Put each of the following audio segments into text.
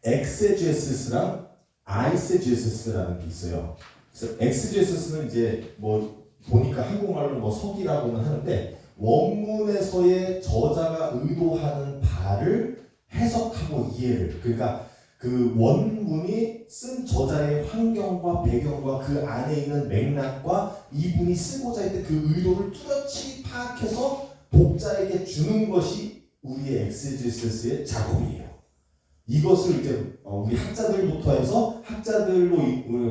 엑세제시스랑 아이세제시스라는 게 있어요. 그래서 엑세제시스는 이제 뭐 보니까 한국말로 뭐 석이라고는 하는데 원문에서의 저자가 의도하는 바를 해석하고 이해를, 그러니까 그 원문이 쓴 저자의 환경과 배경과 그 안에 있는 맥락과 이분이 쓰고자 했던 그 의도를 뚜렷이 파악해서 독자에게 주는 것이 우리의 엑세제시스의 작업이에요. 이것을 이제 우리 학자들부터 해서 학자들로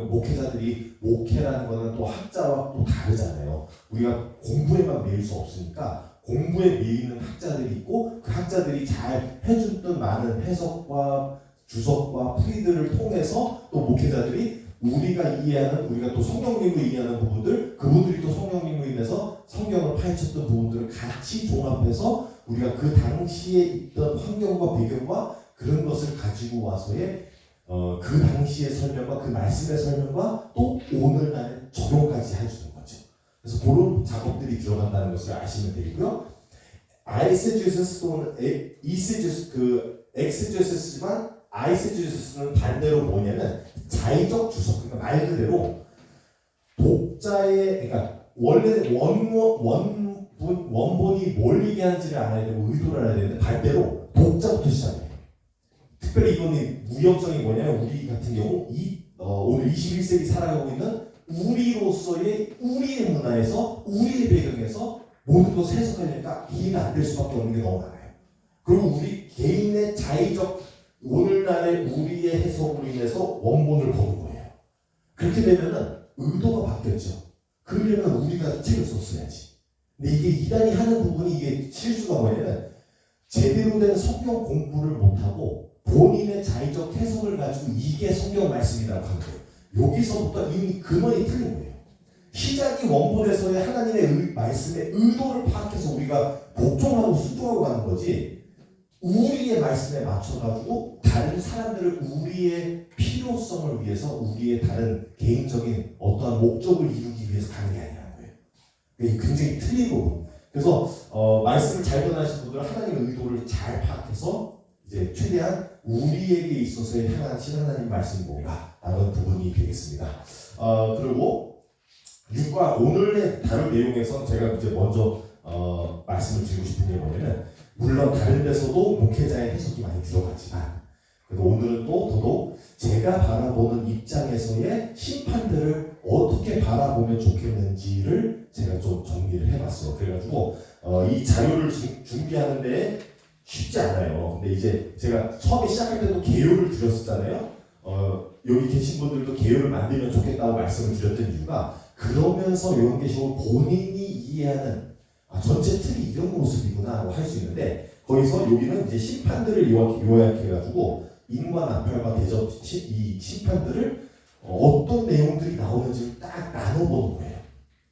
목회자들이, 목회라는 거는 또 학자와 또 다르잖아요. 우리가 공부에만 매일 수 없으니까 공부에 매이는 학자들이 있고 그 학자들이 잘 해줬던 많은 해석과 주석과 풀이들을 통해서 또 목회자들이 우리가 이해하는, 우리가 또 성령님으로 이해하는 부분들, 그분들이 또 성령님으로 인해서 성경을 파헤쳤던 부분들을 같이 종합해서 우리가 그 당시에 있던 환경과 배경과 그런 것을 가지고 와서의 그 당시의 설명과 그 말씀의 설명과 또 오늘날의 적용까지 해주는 거죠. 그래서 그런 작업들이 들어간다는 것을 아시면 되고요. 아이세제시스 또는 이세제시스, 그 엑세제시스지만 아이세제시스는 반대로 뭐냐면 자의적 주석, 그러니까 말 그대로 독자의, 그러니까 원래 원본이 뭘 얘기하는지를 알아야 되고 의도를 알아야 되는데 반대로 독자부터 시작해요. 특별히 이거는 무역성이 뭐냐면 우리 같은 경우 오늘 21세기 살아가고 있는 우리로서의 우리의 문화에서 우리의 배경에서 모든 것을 해석하려니까 이해가 안 될 수밖에 없는 게 너무 많아요. 그리고 우리 개인의 자의적 오늘날의 우리의 해석으로 인해서 원본을 보는 거예요. 그렇게 되면은 의도가 바뀌었죠. 그러려면 우리가 책을 썼어야지. 근데 이게 이단이 하는 부분이 이게 실수가 뭐냐면 제대로 된 성경 공부를 못하고 본인의 자의적 해석을 가지고 이게 성경 말씀이라고 하는 거예요. 여기서부터 이미 근원이 틀린 거예요. 시작이 원본에서의 하나님의 말씀의 의도를 파악해서 우리가 복종하고 순종하고 가는 거지, 우리의 말씀에 맞춰가지고 다른 사람들을 우리의 필요성을 위해서 우리의 다른 개인적인 어떠한 목적을 이루기 위해서 가는 게 아니라는 거예요. 이게 굉장히 틀린 부분. 그래서 말씀을 잘 전하신 분들은 하나님의 의도를 잘 파악해서 이제 최대한 우리에게 있어서의 향하신 하나님 말씀이 뭔가 라는 부분이 되겠습니다. 그리고 6과 오늘의 다룰 내용에서 제가 이제 먼저 말씀을 드리고 싶은 게 뭐냐면, 물론 다른 데서도 목회자의 해석이 많이 들어가지만 그리고 오늘은 또 더더욱 제가 바라보는 입장에서의 심판들을 어떻게 바라보면 좋겠는지를 제가 좀 정리를 해봤어요. 그래가지고 이 자료를 준비하는데 쉽지 않아요. 근데 이제 제가 처음에 시작할 때도 개요를 드렸었잖아요. 여기 계신 분들도 개요를 만들면 좋겠다고 말씀을 드렸던 이유가, 그러면서 요한계시록을 본인이 이해하는 전체 틀이 이런 모습이구나 할 수 있는데, 거기서 여기는 이제 심판들을 요약해가지고 인과 나팔과 대접 이 심판들을 어떤 내용들이 나오는지를 딱 나눠보는 거예요.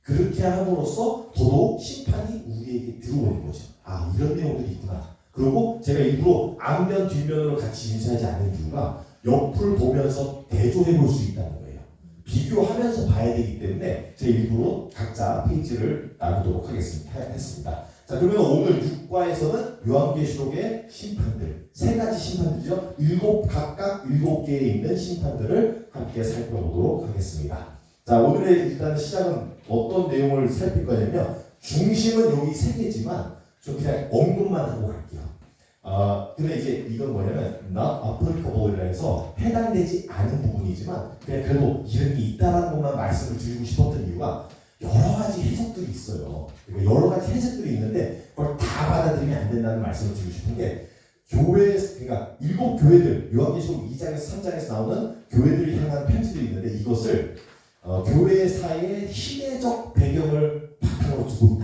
그렇게 함으로써 더더욱 심판이 우리에게 들어오는 거죠. 아, 이런 내용들이 있구나. 그리고 제가 일부러 앞면 뒷면으로 같이 인쇄하지 않는 이유가 옆을 보면서 대조해 볼 수 있다는 거예요. 비교하면서 봐야 되기 때문에 제가 일부러 각자 페이지를 나누도록 했습니다. 자, 그러면 오늘 6과에서는 요한계시록의 심판들, 세 가지 심판들이죠. 각각 7개에 있는 심판들을 함께 살펴보도록 하겠습니다. 자, 오늘의 일단 시작은 어떤 내용을 살필 거냐면, 중심은 여기 3개지만 좀 그냥 언급만 하고 갈게요. 근데 이제 이건 뭐냐면 not applicable이라 해서 해당되지 않은 부분이지만 그냥 그래도 이런 게 있다라는 것만 말씀을 드리고 싶었던 이유가, 여러 가지 해석들이 있어요. 그러니까 여러 가지 해석들이 있는데 그걸 다 받아들이면 안 된다는 말씀을 드리고 싶은 게, 그러니까 7교회들, 요한계시록 2장에서 3장에서 나오는 교회들을 향한 편지들이 있는데, 이것을 교회사의 시대적 배경을 바탕으로 두고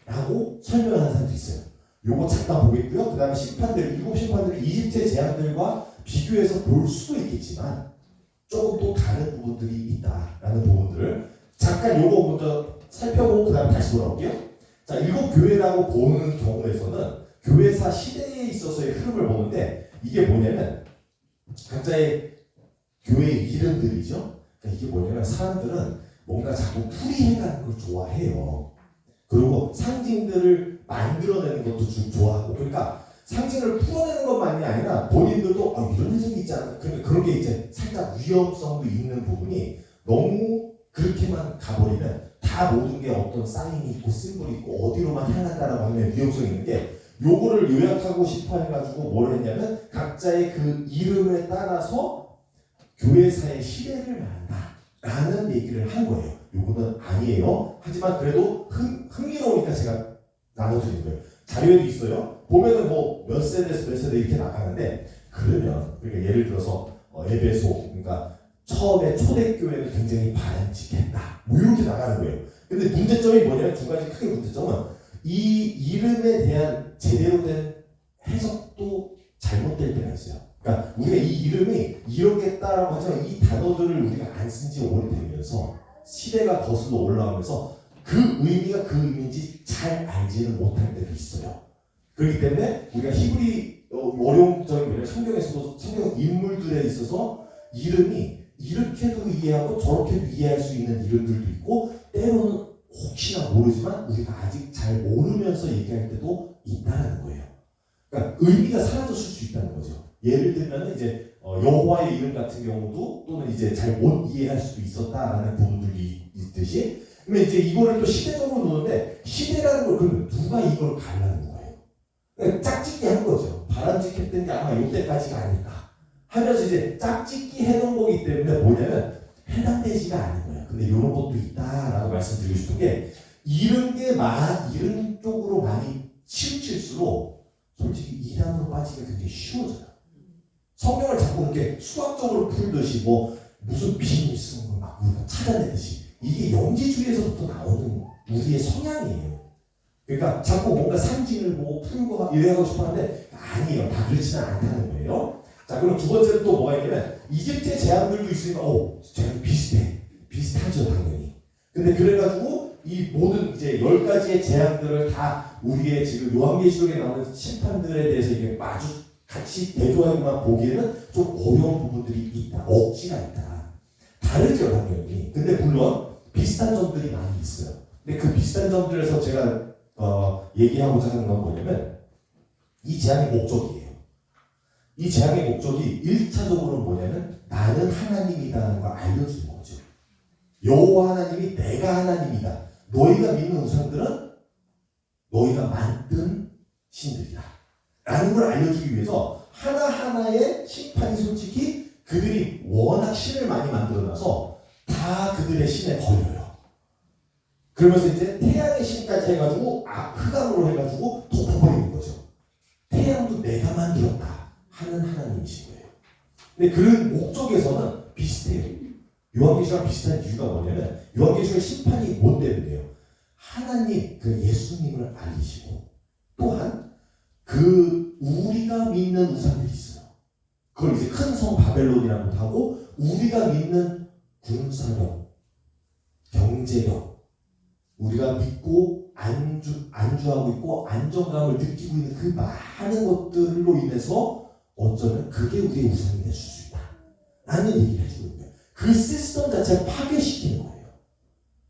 있다라고 설명하는 사람도 있어요. 요거 잠깐 보겠고요. 그 다음에 심판들, 7 심판들을 이집트의 재앙들과 비교해서 볼 수도 있겠지만 조금 또 다른 부분들이 있다라는 부분들을 잠깐 요거 먼저 살펴보고 그 다음에 다시 돌아올게요. 자, 7교회라고 보는 경우에서는 교회사 시대에 있어서의 흐름을 보는데, 이게 뭐냐면 각자의 교회의 이름들이죠. 그러니까 이게 뭐냐면 사람들은 뭔가 자꾸 풀이해가는 걸 좋아해요. 그리고 상징들을 만들어내는 것도 좀 좋아하고, 그러니까 상징을 풀어내는 것만이 아니라 본인들도 이런 해석이 있지 않나, 위험성도 있는 부분이 너무 그렇게만 가버리면 다 모든 게 어떤 사인이 있고 심볼이 있고 어디로만 향한다라고 하면 위험성이 있는 게 요거를 요약하고 싶어 해가지고 뭘 했냐면 각자의 그 이름에 따라서 교회사의 시대를 말한다 라는 얘기를 한 거예요. 요거는 아니에요. 하지만 그래도 흥미로우니까 제가 나눠드린 거예요. 자료에도 있어요. 보면은 뭐 몇 세대에서 몇 세대 이렇게 나가는데 그러면 그러니까 예를 들어서 에베소 그러니까 처음에 초대교회는 굉장히 바람직했다 뭐 이렇게 나가는 거예요. 근데 문제점이 뭐냐면 두 가지 크게 문제점은 이 이름에 대한 제대로 된 해석도 잘못될 때가 있어요. 그러니까 우리가 이 이름이 이렇겠다라고 하지만 이 단어들을 우리가 안 쓴 지 오래되면서 시대가 거슬러 올라오면서 그 의미가 그 의미인지 잘 알지는 못할 때도 있어요. 그렇기 때문에 우리가 히브리 어려운 점이 뭐냐면 성경에서도 성경 인물들에 있어서 이름이 이렇게도 이해하고 저렇게도 이해할 수 있는 이름들도 있고 때로는 혹시나 모르지만 우리가 아직 잘 모르면서 얘기할 때도 있다는 거예요. 그러니까 의미가 사라졌을 수 있다는 거죠. 예를 들면 이제 여호와의 이름 같은 경우도 또는 이제 잘 못 이해할 수도 있었다라는 부분들이 있듯이 그러면 이제 이거를 또 시대적으로 노는데 시대라는 걸 그러면 누가 이걸 갈라는 거예요. 그러니까 짝짓기 한 거죠. 바람직했던 게 아마 이때까지가 아닐까 하면서 이제 짝짓기 해놓은 거기 때문에 뭐냐면 해당되지가 않은 거예요. 근데 이런 것도 있다라고 말씀드리고 싶은 게 이런 쪽으로 많이 치우칠수록 솔직히 이단으로 빠지기가 굉장히 쉬워져요. 성경을 자꾸 이렇게 수학적으로 풀듯이 뭐 무슨 비즈니스 막 우리가 찾아내듯이 이게 영지주의에서부터 나오는 우리의 성향이에요. 그러니까 자꾸 뭔가 상징을 보고 풀고 이래하고 싶어 하는데 아니에요. 다 그렇지는 않다는 거예요. 자, 그럼 두 번째는 또 뭐가 있냐면 이집트의 재앙들도 있으니까 재앙이 비슷하죠 당연히. 근데 그래가지고 이 모든 이제 10가지의 재앙들을 다 우리의 지금 요한계시록에 나오는 심판들에 대해서 이게 마주 같이 대조하고만 보기에는 좀 어려운 부분들이 있다. 억지가 있다. 다르죠 당연히. 근데 물론 비슷한 점들이 많이 있어요. 근데 그 비슷한 점들에서 제가 얘기하고자 하는 건 뭐냐면 이 재앙의 목적이에요. 이 재앙의 목적이 1차적으로는 뭐냐면 나는 하나님이다라는 걸 알려주는 거죠. 여호와 하나님이 내가 하나님이다. 너희가 믿는 우상들은 너희가 만든 신들이다. 라는 걸 알려주기 위해서 하나하나의 심판이 솔직히 그들이 워낙 신을 많이 만들어놔서 다 그들의 신에 걸려요. 그러면서 이제 태양의 신까지 해가지고 흑암으로 해가지고 덮어버리는 거죠. 태양도 내가 만들었다 하는 하나님이신 거예요. 근데 그런 목적에서는 비슷해요. 요한계시랑 비슷한 이유가 뭐냐면 요한계시의 심판이 뭐 때문에요? 하나님 그 예수님을 알리시고 또한 그 우리가 믿는 우상들이 있어요. 그걸 이제 큰 성 바벨론이라고 하고 우리가 믿는 군사력, 경제력, 우리가 믿고 안주하고 있고 안정감을 느끼고 있는 그 많은 것들로 인해서 어쩌면 그게 우리의 우상이 될 수 있다 라는 얘기를 해주고 있는 거예요. 그 시스템 자체를 파괴시키는 거예요.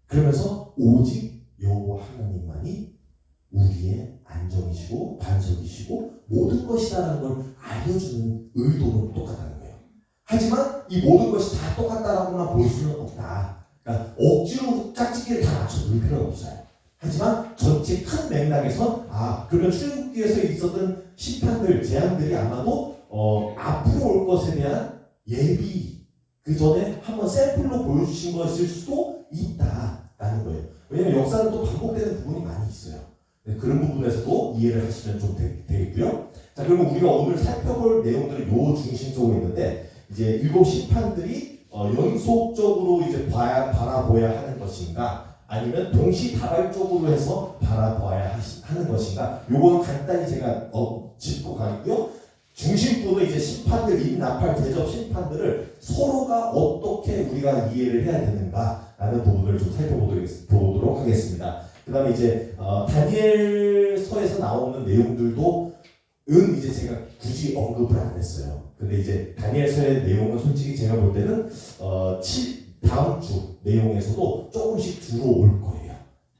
그러면서 오직 여호와 하나님만이 우리의 안정이시고 반석이시고 모든 것이다라는 걸 알려주는 의도는 똑같다는 거예요. 하지만 이 모든 것이 다 똑같다라고만 볼 수는 없다. 그러니까 억지로 짝짓기를 다 맞춰둘 필요는 없어요. 하지만 전체 큰 맥락에서 그러면 출애굽기에서 있었던 심판들, 재앙들이 아마도 앞으로 올 것에 대한 예비 그 전에 한번 샘플로 보여주신 것일 수도 있다라는 거예요. 왜냐하면 역사는 또 반복되는 부분이 많이 있어요. 그런 부분에서도 이해를 하시면 좀 되겠고요. 자, 그러면 우리가 오늘 살펴볼 내용들은 요 중심적으로 있는데 이제 일곱 심판들이 연속적으로 이제 바라보아야 하는 것인가 아니면 동시다발적으로 해서 바라봐야 하는 것인가 요거는 간단히 제가 짚고 가고요. 중심부는 이제 심판들, 임나팔, 대접 심판들을 서로가 어떻게 우리가 이해를 해야 되는가라는 부분을 좀 살펴보도록 하겠습니다. 그 다음에 이제 다니엘서에서 나오는 내용들도 이제 제가 굳이 언급을 안 했어요. 근데 이제 다니엘서의 내용은 솔직히 제가 볼 때는 다음 주 내용에서도 조금씩 들어올 거예요.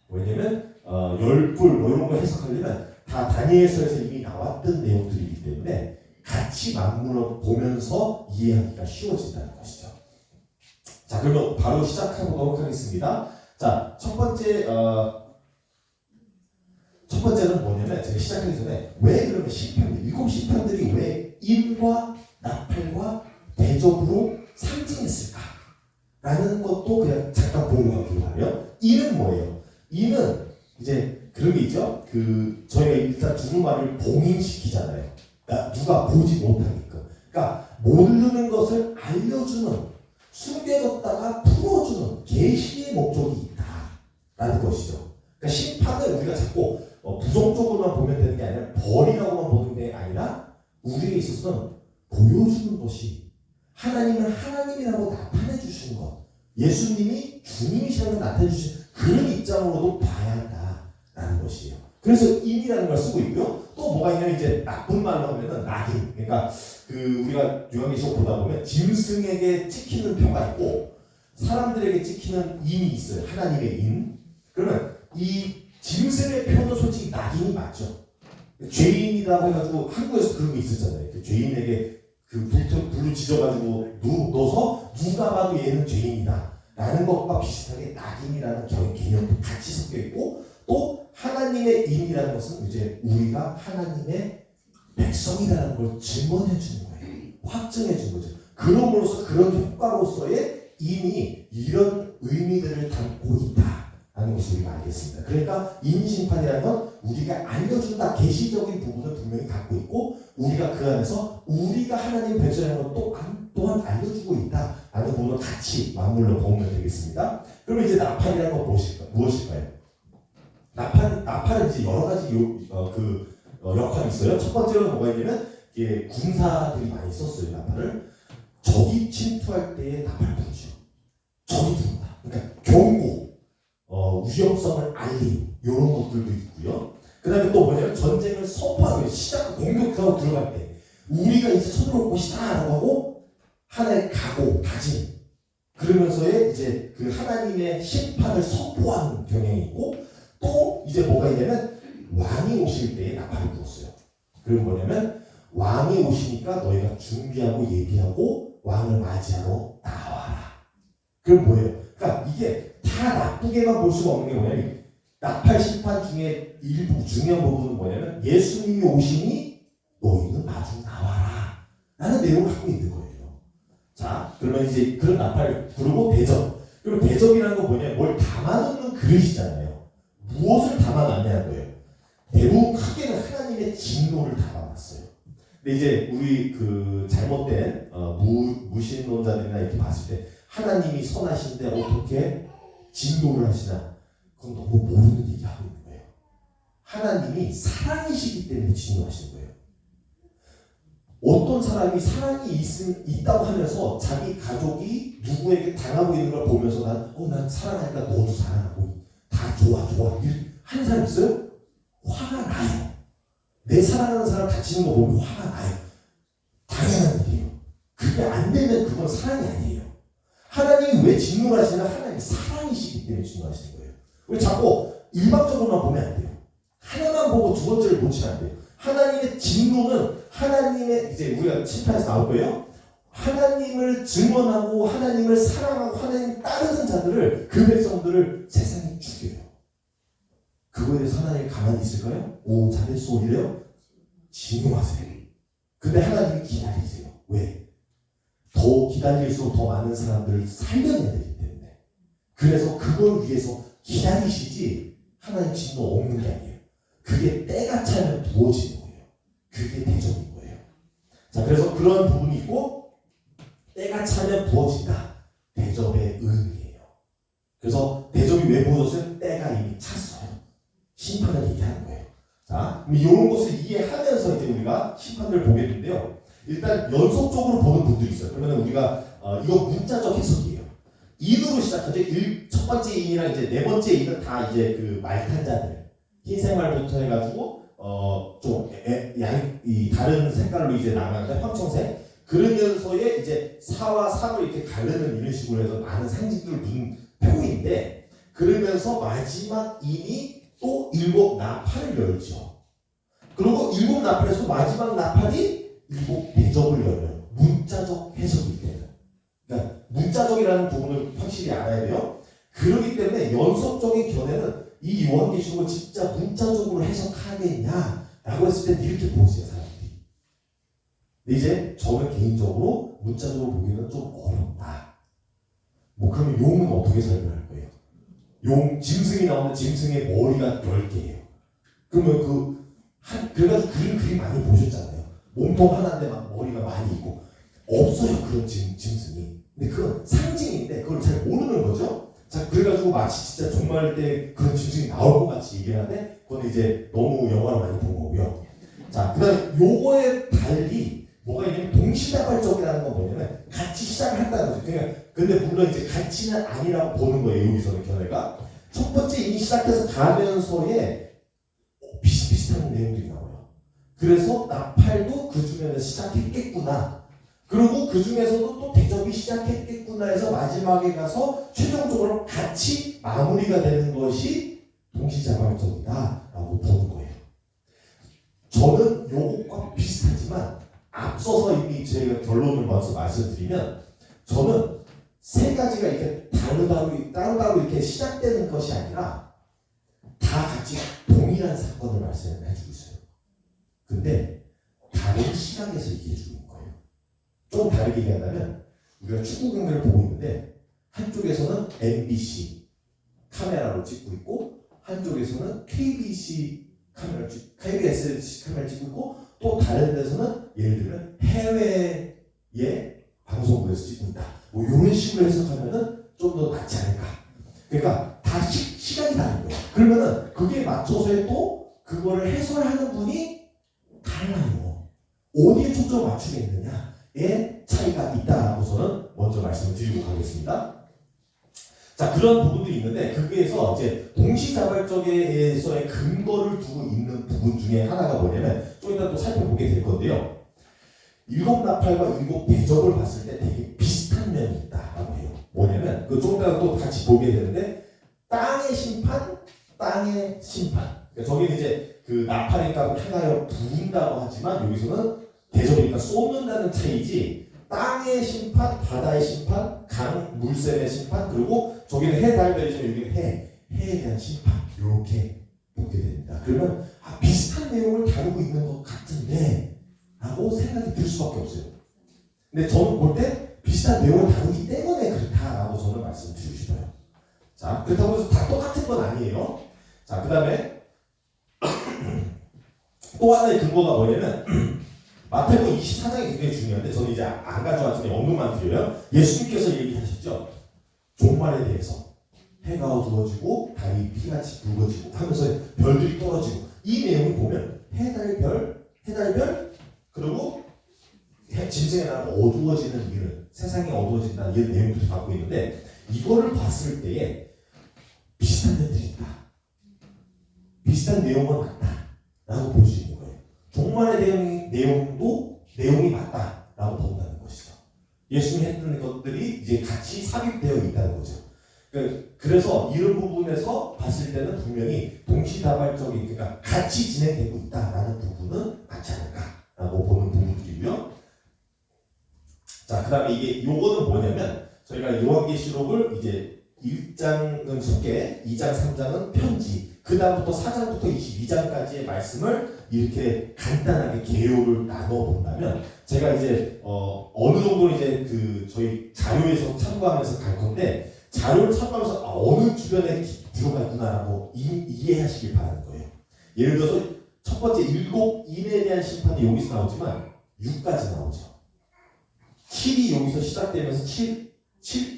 왜냐면 열불 뭐 이런 거 해석하려면 다 다니엘서에서 이미 나왔던 내용들이기 때문에 같이 맞물어 보면서 이해하기가 쉬워진다는 것이죠. 자, 그러면 바로 시작해보도록 하겠습니다. 자, 첫 번째는 뭐냐면 제가 시작하기 전에 왜 그러면 시편, 일곱 시편들이 왜 인과 나팔과 대접으로 상징했을까? 라는 것도 그냥 잠깐 보고 가기로 하면 이는 뭐예요? 이는 이제 그런 게 있죠. 저희가 일단 두루마리를 봉인시키잖아요. 그러니까 누가 보지 못하게끔. 그러니까 모르는 것을 알려주는, 숨겨졌다가 풀어주는 계시의 목적이 있다라는 것이죠. 그러니까 심판을 우리가 자꾸 부정적으로만 보면 되는 게 아니라 벌이라고만 보는 게 아니라 우리에 있어서는 보여주는 것이 하나님은 하나님이라고 나타내 주시는 것, 예수님이 주님이시라고 나타내 주신 그런 입장으로도 봐야 한다라는 것이에요. 그래서 인이라는 걸 쓰고 있고요. 또 뭐가 있냐면 이제 나쁜 말로 하면은 낙인. 그러니까 우리가 요한계시록 보다 보면 짐승에게 찍히는 표가 있고 사람들에게 찍히는 인이 있어요. 하나님의 인. 그러면 이 짐승의 표는 솔직히 낙인이 맞죠. 죄인이라고 해가지고 한국에서 그런 게 있었잖아요. 죄인에게 불로 지져가지고 넣어서 누가 봐도 얘는 죄인이다 라는 것과 비슷하게 낙인이라는 개념도 같이 섞여 있고, 또 하나님의 인이라는 것은 이제 우리가 하나님의 백성이라는 걸 증언해 주는 거예요. 확증해 주는 거죠. 그럼으로써 그런 효과로서의 인이 이런 의미들을 담고 있다라는 것을 우리가 알겠습니다. 그러니까 인심판이라는 건 우리가 알려준다, 계시적인 부분을 분명히 갖고 있고, 우리가 그 안에서 우리가 하나님 백성이라는 것 또한 알려주고 있다라는 부분을 같이 맞물려 보면 되겠습니다. 그러면 이제 나팔이라는 건 무엇일까요? 나팔은 이제 여러 가지 역할이 있어요. 첫 번째로는 뭐가 있냐면 군사들이 많이 썼어요. 나팔을 적이 침투할 때에 나팔 부르죠. 적이 부른다. 그러니까 경고, 위험성을 알림 이런 것들도 있고요. 그 다음에 또 뭐냐면 전쟁을 선포하고 공격하고 들어갈 때 우리가 이제 쳐들어올 것이다 라고 하고 하나의 각오, 다짐, 그러면서의 이제 그 하나님의 심판을 선포하는 경향이 있고, 또 이제 뭐가 있냐면 왕이 오실 때에 나팔을 불었어요. 그리고 뭐냐면 왕이 오시니까 너희가 준비하고 예비하고 왕을 맞이하러 나와라. 그럼 뭐예요? 그러니까 이게 다 나쁘게만 볼 수가 없는 게 뭐냐면 나팔 심판 중에 일부 중요한 부분은 뭐냐면 예수님이 오시니 너희는 마중 나와라 라는 내용을 갖고 있는 거예요. 자, 그러면 이제 그런 나팔 부르고 대접. 그리고 대접이라는 건 뭐냐면 뭘 담아놓는 그릇이잖아요. 무엇을 담아놨냐는 거예요. 대부분 크게는 하나님의 진노를 담아놨어요. 근데 이제 우리 잘못된 무신론자들이나 이렇게 봤을 때 하나님이 선하신데 어떻게 진노를 하시나? 그건 너무 모르는 얘기하고 있는 거예요. 하나님이 사랑이시기 때문에 진노하시는 거예요. 어떤 사람이 사랑이 있다고 하면서 자기 가족이 누구에게 당하고 있는 걸 보면서 난 사랑하니까 너도 사랑하고 다 좋아 하는 사람 있어요? 화가 나요. 내 사랑하는 사람 다치는 거 보면 화가 나요. 당연한 일이에요. 그게 안 되면 그건 사랑이 아니에요. 하나님이 왜 진노를 하시나? 하나님이 사랑이시기 때문에 진노하시는 거예요. 왜 자꾸 일방적으로만 보면 안 돼요. 하나만 보고 두 번째를 놓치면 안 돼요. 하나님의 진노는 하나님의, 이제 우리가 심판에서 나올 거예요. 하나님을 증언하고 하나님을 사랑하고 하나님 따르는 자들을, 그 백성들을 세상에 죽여요. 그거에 대해서 하나님이 가만히 있을까요? 오, 잘했어 이래요? 진노하세요. 근데 하나님이 기다리세요. 왜? 더 기다릴수록 더 많은 사람들을 살려내야 되기 때문에. 그래서 그걸 위해서 기다리시지 하나님 진노 없는 게 아니에요. 그게 때가 차면 부어지는 거예요. 그게 대접인 거예요. 자, 그래서 그런 부분이 있고, 때가 차면 부어진다. 대접의 의미예요. 그래서 대접이 왜 부어졌어요? 때가 이미 찼어요. 심판을 얘기하는 거예요. 자, 이런 것을 이해하면서 이제 우리가 심판을 보겠는데요. 일단 연속적으로 보는 분들이 있어요. 그러면 우리가 이거 문자적 해석이에요. 인으로 시작하죠. 첫 번째 인이랑 이제 네 번째 인은 다 이제 말탄자들, 흰색 말부터 해가지고 다른 색깔로 이제 나가는데 황청색. 그러면서의 이제 사와 상을 이렇게 가르는 이런 식으로 해서 많은 상징들을 둔 표인데, 그러면서 마지막 인이 또 7 나팔을 열죠. 그리고 7 나팔에서 마지막 나팔이 7 대접을 열어요. 문자적 해석이 되는. 그러니까 문자적이라는 연속적이라는 부분을 확실히 알아야 돼요. 그렇기 때문에 연속적인 견해는 이 요한계시록을 진짜 문자적으로 해석하겠냐라고 했을 때 이렇게 보세요, 사람들이. 근데 이제 저는 개인적으로 문자적으로 보기는 좀 어렵다. 뭐 그러면 용은 어떻게 설명할 거예요? 용, 짐승이 나오면 짐승의 머리가 10개예요. 그러면 그래가지고 그림 많이 보셨잖아요. 몸통 하나인데 막 머리가 많이 있고. 없어요, 그런 짐승이. 근데 그건 상징인데 그걸 잘 모르는 거죠. 자, 그래가지고 마치 진짜 종말 때 그런 짐승이 나올 것 같이 얘기를 하는데 그건 이제 너무 영화를 많이 본 거고요. 자, 그 다음에 요거에 달리 뭐가 있냐면 동시다발적이라는 건 뭐냐면 같이 시작을 한다는 거죠. 그러니까 근데 물론 이제 같이는 아니라고 보는 거예요. 여기서는 견해가. 첫 번째 이미 시작해서 가면서에 비슷비슷한 내용들이 나와요. 그래서 나팔도 그 중에는 시작했겠구나. 그리고 그 중에서도 또 대접이 시작했겠구나 해서 마지막에 가서 최종적으로 같이 마무리가 되는 것이 동시자발적이다 라고 보는 거예요. 저는 요것과 비슷하지만 앞서서 이미 제가 결론을 먼저 말씀드리면 저는 세 가지가 이렇게 따로따로 이렇게 시작되는 것이 아니라 다 같이 동일한 사건을 말씀해주고 있어요. 근데 다른 시각에서 얘기해주고 있는 거예요. 좀 다르게 얘기한다면 우리가 축구 경기를 보고 있는데 한쪽에서는 MBC 카메라로 찍고 있고 한쪽에서는 KBS 카메라를 찍고 있고 또 다른 데서는 예를 들면 해외의 방송국에서 찍고 있다. 뭐 이런 식으로 해석하면은 좀 더 낫지 않을까. 그러니까 다 시간이 다른 거예요. 그러면은 그게 맞춰서 또 그거를 해설하는 분이 달라요. 어디에 초점을 맞추겠느냐의 차이가 있다라고 저는 먼저 말씀을 드리고 가겠습니다. 자, 그런 부분들이 있는데 거기에서 이제 동시자발적에서의 근거를 두고 있는 부분 중에 하나가 뭐냐면 좀 이따 또 살펴보게 될 건데요. 일곱 나팔과 일곱 대접을 봤을 때 되게 비슷한 면이 있다라고 해요. 뭐냐면 그 좀 이따 또 같이 보게 되는데 땅의 심판, 땅의 심판. 그러니까 저기는 이제 그 나팔이니까 향하여 부은다고 하지만 여기서는 대접이니까 쏟는다는 차이지. 땅의 심판, 바다의 심판, 강, 물샘의 심판, 그리고 저기는 해, 달, 별이지만 여기는 해에 대한 심판 이렇게 보게 됩니다. 그러면 비슷한 내용을 다루고 있는 것 같은데 라고 생각이 들 수밖에 없어요. 근데 저는 볼 때 비슷한 내용을 다루기 때문에 그렇다라고 저는 말씀드리고 싶어요. 자, 그렇다고 해서 다 똑같은 건 아니에요. 자, 그 다음에 또 하나의 근거가 뭐냐면 마태복음 24장이 굉장히 중요한데 저는 이제 안 가져왔지만 언급만 드려요. 예수님께서 얘기하셨죠. 종말에 대해서 해가 어두워지고 달이 피같이 붉어지고 하면서 별들이 떨어지고 이 내용을 보면 해달별 그리고 짐승의 나라가 어두워지는 일을 세상이 어두워진다는 이런 내용들을 갖고 있는데 이거를 봤을 때에 비슷한 면들이 있다. 비슷한 내용은 맞다라고 볼 수 있는 거예요. 종말에 대한 내용이 맞다라고 본다는 것이죠. 예수님이 했던 것들이 이제 같이 삽입되어 있다는 거죠. 그래서 이런 부분에서 봤을 때는 분명히 동시다발적인 그러니까 같이 진행되고 있다라는 부분은 맞지 않을까라고 보는 부분들이고요. 자, 그 다음에 이게 요거는 뭐냐면 저희가 요한계시록을 이제 1장은 소개, 2장, 3장은 편지, 그 다음부터 4장부터 22장까지의 말씀을 이렇게 간단하게 개요를 나눠 본다면 제가 이제 어느 정도 이제 그 저희 자료에서 참고하면서 갈 건데 자료를 참고하면서 어느 주변에 들어가 있구나라고 이해하시길 바라는 거예요. 예를 들어서 첫 번째 일곱 인에 대한 심판이 여기서 나오지만 6까지 나오죠. 7이 여기서 시작되면서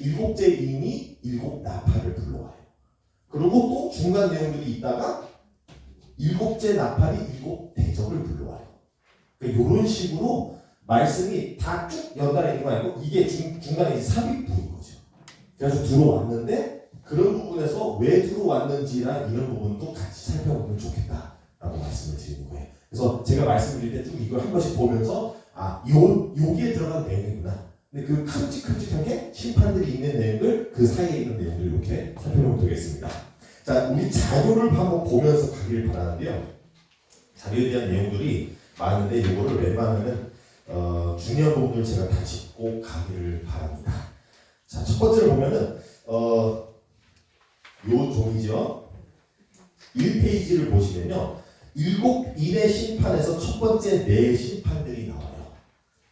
일곱째 인이 일곱 나팔을 불러와요. 그리고 또 중간 내용들이 있다가 일곱째 나팔이 일곱 대접을 불러와요. 그러니까 이런 식으로 말씀이 다 쭉 연달아 있는 거 아니고 이게 중간에 이제 삽입부인 거죠. 그래서 들어왔는데 그런 부분에서 왜 들어왔는지나 이런 부분도 같이 살펴보면 좋겠다라고 말씀을 드리는 거예요. 그래서 제가 말씀드릴 때 쭉 이걸 한 번씩 보면서 여기에 들어간 내용이구나. 근데 그 큼직큼직하게 심판들이 있는 내용들, 그 사이에 있는 내용들 이렇게 살펴보면 되겠습니다. 자, 우리 자료를 한번 보면서 가기를 바라는데요. 자료에 대한 내용들이 많은데 이거를 웬만하면 중요한 부분을 제가 다 짚고 가기를 바랍니다. 자, 첫 번째를 보면은 요 종이죠. 1페이지를 보시면요. 7인의 심판에서 첫 번째 네 심판들이 나와요.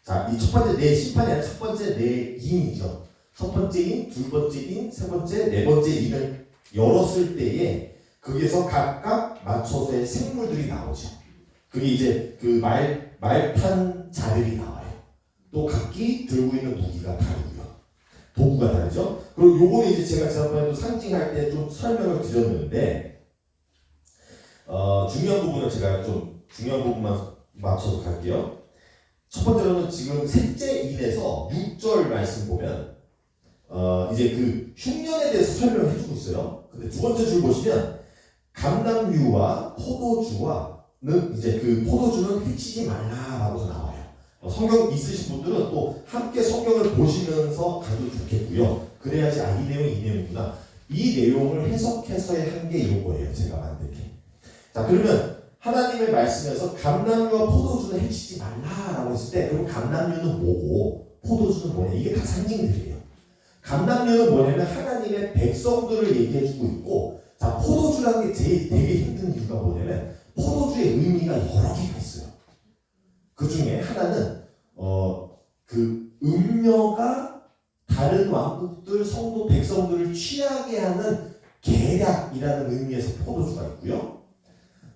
자, 이 첫 번째 네 심판이 아니라 첫 번째 네 인이죠. 첫 번째 인, 두 번째 인, 세 번째, 네 번째 인을 열었을 때에 거기에서 각각 맞춰서의 생물들이 나오죠. 그게 이제 그 말탄 자들이 나와요. 또 각기 들고 있는 무기가 다르고요. 도구가 다르죠. 그리고 요거는 이제 제가 지난번에도 상징할 때 좀 설명을 드렸는데 중요한 부분은 제가 좀 중요한 부분만 맞춰서 갈게요. 첫 번째로는 지금 셋째 인에서 6절 말씀 보면 이제 그 흉년에 대해서 설명을 해주고 있어요. 근데 두 번째 줄 보시면 감람류와 포도주와는 이제 그 포도주는 해치지 말라라고 나와요. 성경 있으신 분들은 또 함께 성경을 보시면서 가도 좋겠고요. 그래야지 이 내용이 이 내용이구나. 이 내용을 해석해서의 한 게 이거예요. 제가 만든 게. 자, 그러면 하나님의 말씀에서 감람류와 포도주는 해치지 말라라고 했을 때 그럼 감람류는 뭐고 포도주는 뭐냐? 이게 다 상징들이에요. 감람류는 뭐냐면 하나님의 백성들을 얘기해주고 있고, 자, 포도주라는 게 되게 힘든 이유가 뭐냐면 포도주의 의미가 여러 개가 있어요. 그 중에 하나는 그 음녀가 다른 왕국들 성도 백성들을 취하게 하는 계략이라는 의미에서 포도주가 있고요.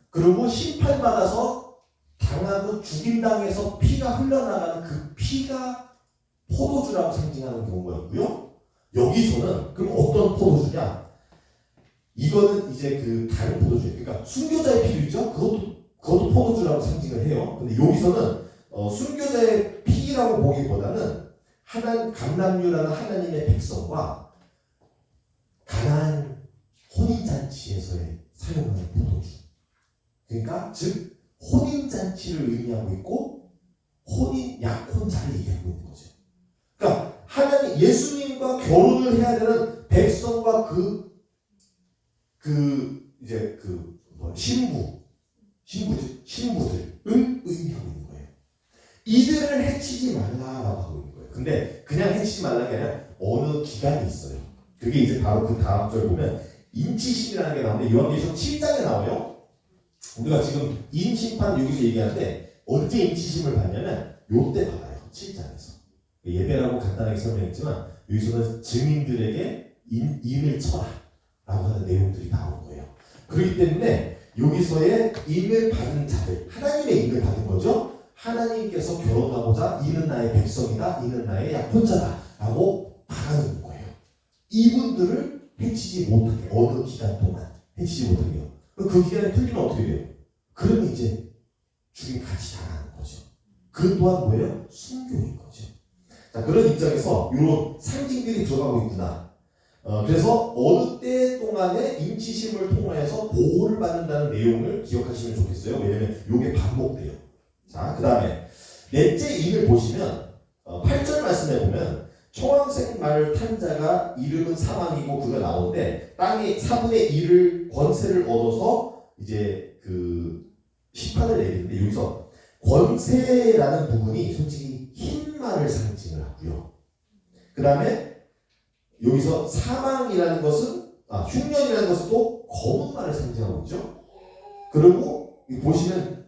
그리고 심판받아서 당하고 죽임당해서 피가 흘러나가는 그 피가 포도주라고 상징하는 경우가 있고요. 여기서는 그럼 어떤 포도주냐? 이거는 이제 그 다른 포도주예요. 그러니까 순교자의 피도 있죠. 그것도 포도주라고 상징을 해요. 근데 여기서는 순교자의 피라고 보기보다는 감람류라는 하나님의 백성과 가나안 혼인잔치에서의 사용하는 포도주. 그러니까 즉 혼인잔치를 의미하고 있고 약혼자를 얘기하고 있는 거죠. 그러니까 하나님 예수님과 결혼을 해야 되는 백성과 이제 신부들을 의미하고 있는 거예요. 이들을 해치지 말라라고 하고 있는 거예요. 근데 그냥 해치지 말라는 게 아니라 어느 기간이 있어요. 그게 이제 바로 그 다음 절 보면 인치심이라는 게 나오는데 요한계시록 7장에 나와요. 우리가 지금 인심판 여기서 얘기하는데 언제 인치심을 받냐면 요때 받아요. 7장에서. 예배라고 간단하게 설명했지만 여기서는 증인들에게 인을 쳐라 라고 하는 내용들이 나오는 거예요. 그렇기 때문에 여기서의 인을 받은 자들, 하나님의 인을 받은 거죠. 하나님께서 결혼하고자 이는 나의 백성이다, 이는 나의 약혼자다 라고 말하는 거예요. 이분들을 해치지 못하게, 어느 기간 동안 해치지 못하게요. 그 기간이 풀리면 어떻게 돼요? 그러면 이제 죽임 같이 당하는 거죠. 그 또한 뭐예요? 순교인 거죠. 자, 그런 입장에서 이런 상징들이 들어가고 있구나. 그래서 어느 때 동안에 인치심을 통해서 보호를 받는다는 내용을 기억하시면 좋겠어요. 왜냐면 이게 반복돼요. 자, 그 다음에 넷째 인을 보시면 8절 말씀에 보면 청황색 말을 탄 자가 이름은 사망이고 그가 나오는데 땅이 4분의 1을 권세를 얻어서 이제 그 심판을 내리는데 여기서 권세라는 부분이 솔직히 흰 말을 상징을 하고요. 그 다음에 여기서 사망이라는 것은 흉년이라는 것은 또 검은 말을 상징하고 있죠. 그리고 보시면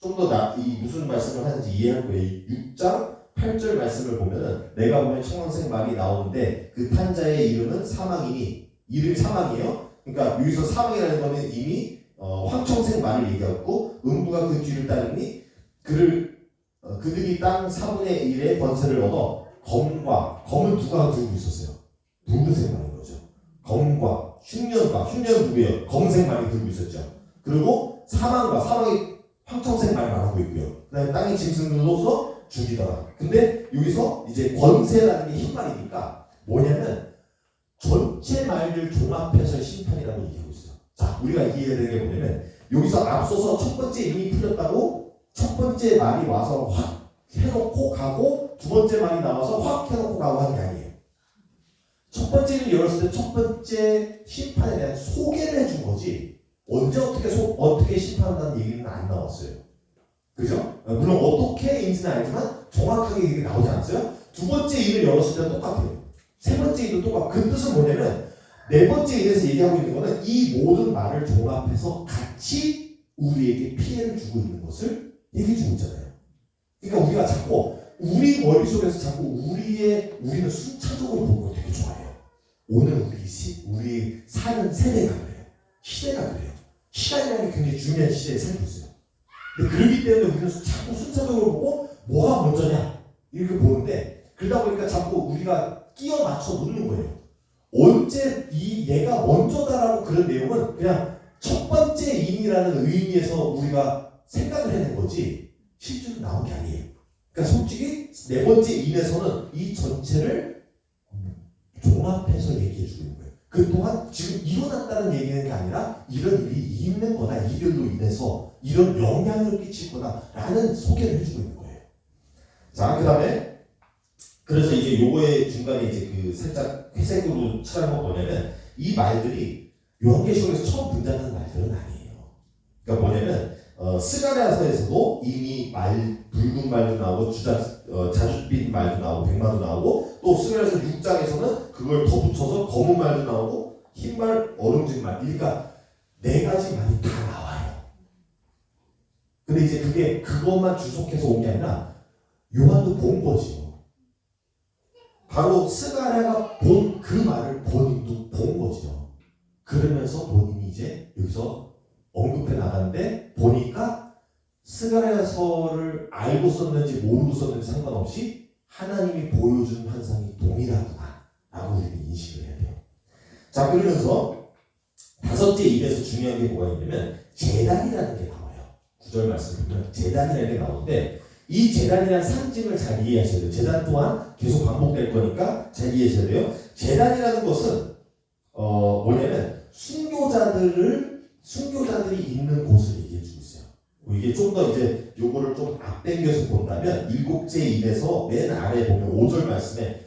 좀 더 무슨 말씀을 하는지 이해할 거예요. 6장 8절 말씀을 보면은 내가 보면 청황색 말이 나오는데 그 탄자의 이름은 사망이니 이름이 사망이에요. 그러니까 여기서 사망이라는 거는 이미 황청색 말을 얘기하고 음부가 그 뒤를 따르니 그들이 땅 4분의 1의 권세를 얻어 검은 누가 들고 있었어요? 붉은색 말인 거죠. 검과 흉년 누구예요? 검은색 말이 들고 있었죠. 그리고 사망이 황청색 말을 말하고 있고요. 그다음에 땅의 짐승들로서 죽이더라. 근데 여기서 이제 권세라는 게 흰 말이니까 뭐냐면 전체 말들 종합해서 심판이라고 얘기하고 있어요. 자, 우리가 이해해야 되는 게 뭐냐면 여기서 앞서서 첫 번째 이미 풀렸다고 첫 번째 말이 와서 확 해놓고 가고 두 번째 말이 나와서 확 해놓고 가고 하는 게 아니에요. 첫 번째를 열었을 때 첫 번째 심판에 대한 소개를 해준 거지 언제 어떻게 심판한다는 얘기는 안 나왔어요. 그죠? 물론 어떻게인지는 알지만 정확하게 얘기 나오지 않았어요. 두 번째 일을 열었을 때는 똑같아요. 세 번째 인도 똑같고 그 뜻은 뭐냐면 네 번째 인에서 얘기하고 있는 거는 이 모든 말을 종합해서 같이 우리에게 피해를 주고 있는 것을 얘기해 주고 있잖아요. 그러니까 우리가 자꾸 우리 머릿속에서 자꾸 우리는 순차적으로 보는 걸 되게 좋아해요. 오늘 우리 사는 세대가 그래요. 시대가 그래요. 시간이라는 게 굉장히 중요한 시대에 살고 있어요. 근데 그렇기 때문에 우리는 자꾸 순차적으로 보고 뭐가 먼저냐 이렇게 보는데 그러다 보니까 자꾸 우리가 끼워 맞춰 놓는 거예요. 언제 얘가 먼저다라고 그런 내용은 그냥 첫 번째 인이라는 의미에서 우리가 생각을 해낸 거지 실제로 나온 게 아니에요. 그러니까 솔직히 네 번째 인에서는 이 전체를 종합해서 얘기해주고 있는 거예요. 그동안 지금 일어났다는 얘기는 게 아니라 이런 일이 있는 거다. 이들로 인해서 이런 영향을 끼칠 거다라는 소개를 해주고 있는 거예요. 자, 그 다음에 그래서 이제 요거의 중간에 이제 그 살짝 회색으로 칠한 건 뭐냐면 이 말들이 요한계시록에서 처음 등장하는 말들은 아니에요. 그러니까 뭐냐면 스가랴서에서도 이미 붉은 말도 나오고 자줏빛 말도 나오고 백마도 나오고 또 스가랴서 6장에서는 그걸 더 붙여서 검은 말도 나오고 흰말, 얼음진 말 그러니까 네 가지 말이 다 나와요. 근데 이제 그것만 주석해서 온 게 아니라 요한도 본 거지요. 바로 스가랴가 본 그 말을 본인도 본 거죠. 그러면서 본인이 이제 여기서 언급해 나갔는데 보니까 스가랴서를 알고 썼는지 모르고 썼는지 상관없이 하나님이 보여준 환상이 동일하구나 라고 우리는 인식을 해야 돼요. 자, 그러면서 다섯째 입에서 중요한 게 뭐가 있냐면 제단이라는 게 나와요. 9절 말씀 보면 제단이라는 게 나오는데 이 제단이라는 상징을 잘 이해하셔야 돼요. 제단 또한 계속 반복될 거니까 잘 이해하셔야 돼요. 제단이라는 것은 뭐냐면 순교자들이 있는 곳을 얘기해 주고 있어요. 이게 좀 더 이제 요거를 좀 앞당겨서 본다면 일곱째 인에서 맨 아래 보면 5절 말씀에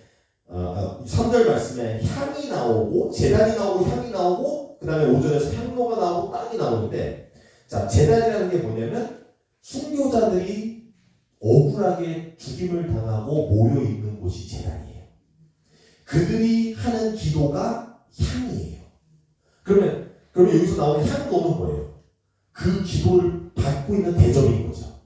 3절 말씀에 향이 나오고 제단이 나오고 향이 나오고 그 다음에 5절에서 향로가 나오고 땅이 나오는데 자 제단이라는 게 뭐냐면 순교자들이 억울하게 죽임을 당하고 모여 있는 곳이 제단이에요. 그들이 하는 기도가 향이에요. 그러면 여기서 나오는 향로는 뭐예요? 그 기도를 받고 있는 대접인 거죠.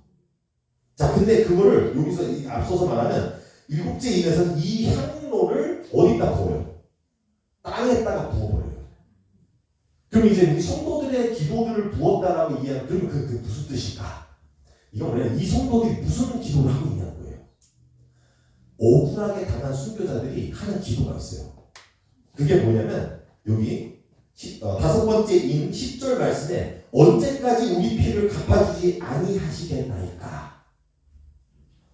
자, 근데 그거를 여기서 앞서서 말하면 일곱째 인에서는 이 향로를 어디다 부어요? 땅에다가 부어버려요. 그럼 이제 우리 성도들의 기도들을 부었다라고 이해하면 그러면 그 무슨 뜻일까? 이건 뭐냐면 이 성도들이 무슨 기도를 하고 있냐는 거예요. 억울하게 당한 순교자들이 하는 기도가 있어요. 그게 뭐냐면 여기 다섯 번째 인 10절 말씀에 언제까지 우리 피를 갚아주지 아니하시겠나이까?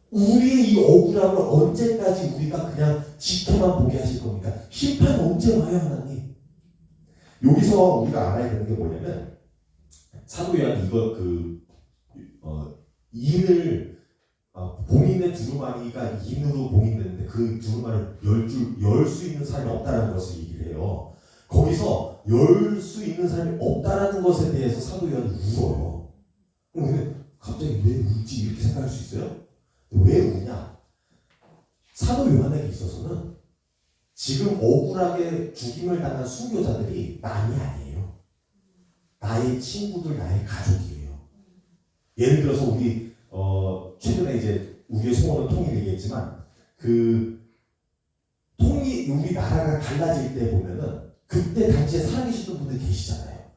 우리의 이 억울함을 언제까지 우리가 그냥 지켜만 보게 하실 겁니까? 심판 언제 와요 하나님? 여기서 우리가 알아야 되는 게 뭐냐면 사도 요한이 이거 인을 봉인된 두루마리가 인으로 봉인되는데 그 두루마리를 열 수 있는 사람이 없다는 것을 얘기를 해요. 거기서 열 수 있는 사람이 없다라는 것에 대해서 사도 요한이 울어요. 근데 갑자기 왜 울지 이렇게 생각할 수 있어요? 왜 우냐? 사도 요한에게 있어서는 지금 억울하게 죽임을 당한 순교자들이 남이 아니에요. 나의 친구들, 나의 가족이에요. 예를 들어서 우리 최근에 이제 우리의 소원은 통일이겠지만 우리 나라가 갈라질 때 보면은 그때 당시에 살아계시던 분들 계시잖아요.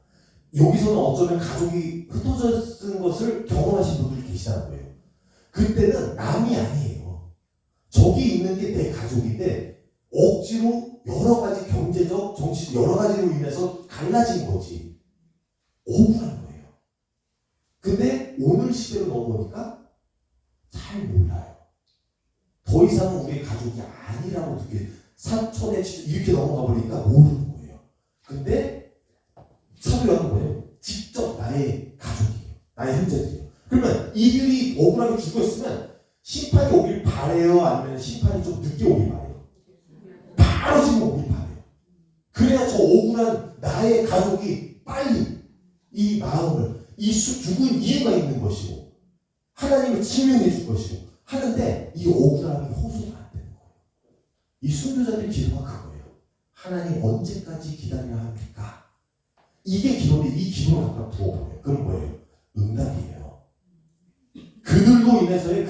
여기서는 어쩌면 가족이 흩어져 쓴 것을 경험하신 분들이 계시다는 거예요. 그때는 남이 아니에요. 저기 있는 게 내 가족인데 억지로 여러 가지 경제적, 정치적 여러 가지로 인해서 갈라진 거지. 억울한 거예요. 근데 오늘 시대로 넘어오니까 잘 몰라요. 더 이상은 우리의 가족이 아니라고 사촌에 이렇게 넘어가 버리니까 모르는 거예요. 근데 사도 요한은 뭐예요? 직접 나의 가족이에요. 나의 형제들이에요. 그러면 이들이 억울하게 죽었으면 심판이 오길 바래요? 아니면 심판이 좀 늦게 오길 바래요? 바로 지금 오길 바래요. 그래야 저 억울한 나의 가족이 빨리 이 마음을 죽은 이유가 있는 것이고 하나님을 증명해 줄 것이고 하는데 이 억울함이 호소가 안 되는 거예요. 이 순교자들의 기도가 그거예요. 하나님 언제까지 기다려야 합니까? 이게 기도인데 이 기도를 갖다 부어버려요. 그럼 뭐예요? 응답이에요. 그들로 인해서의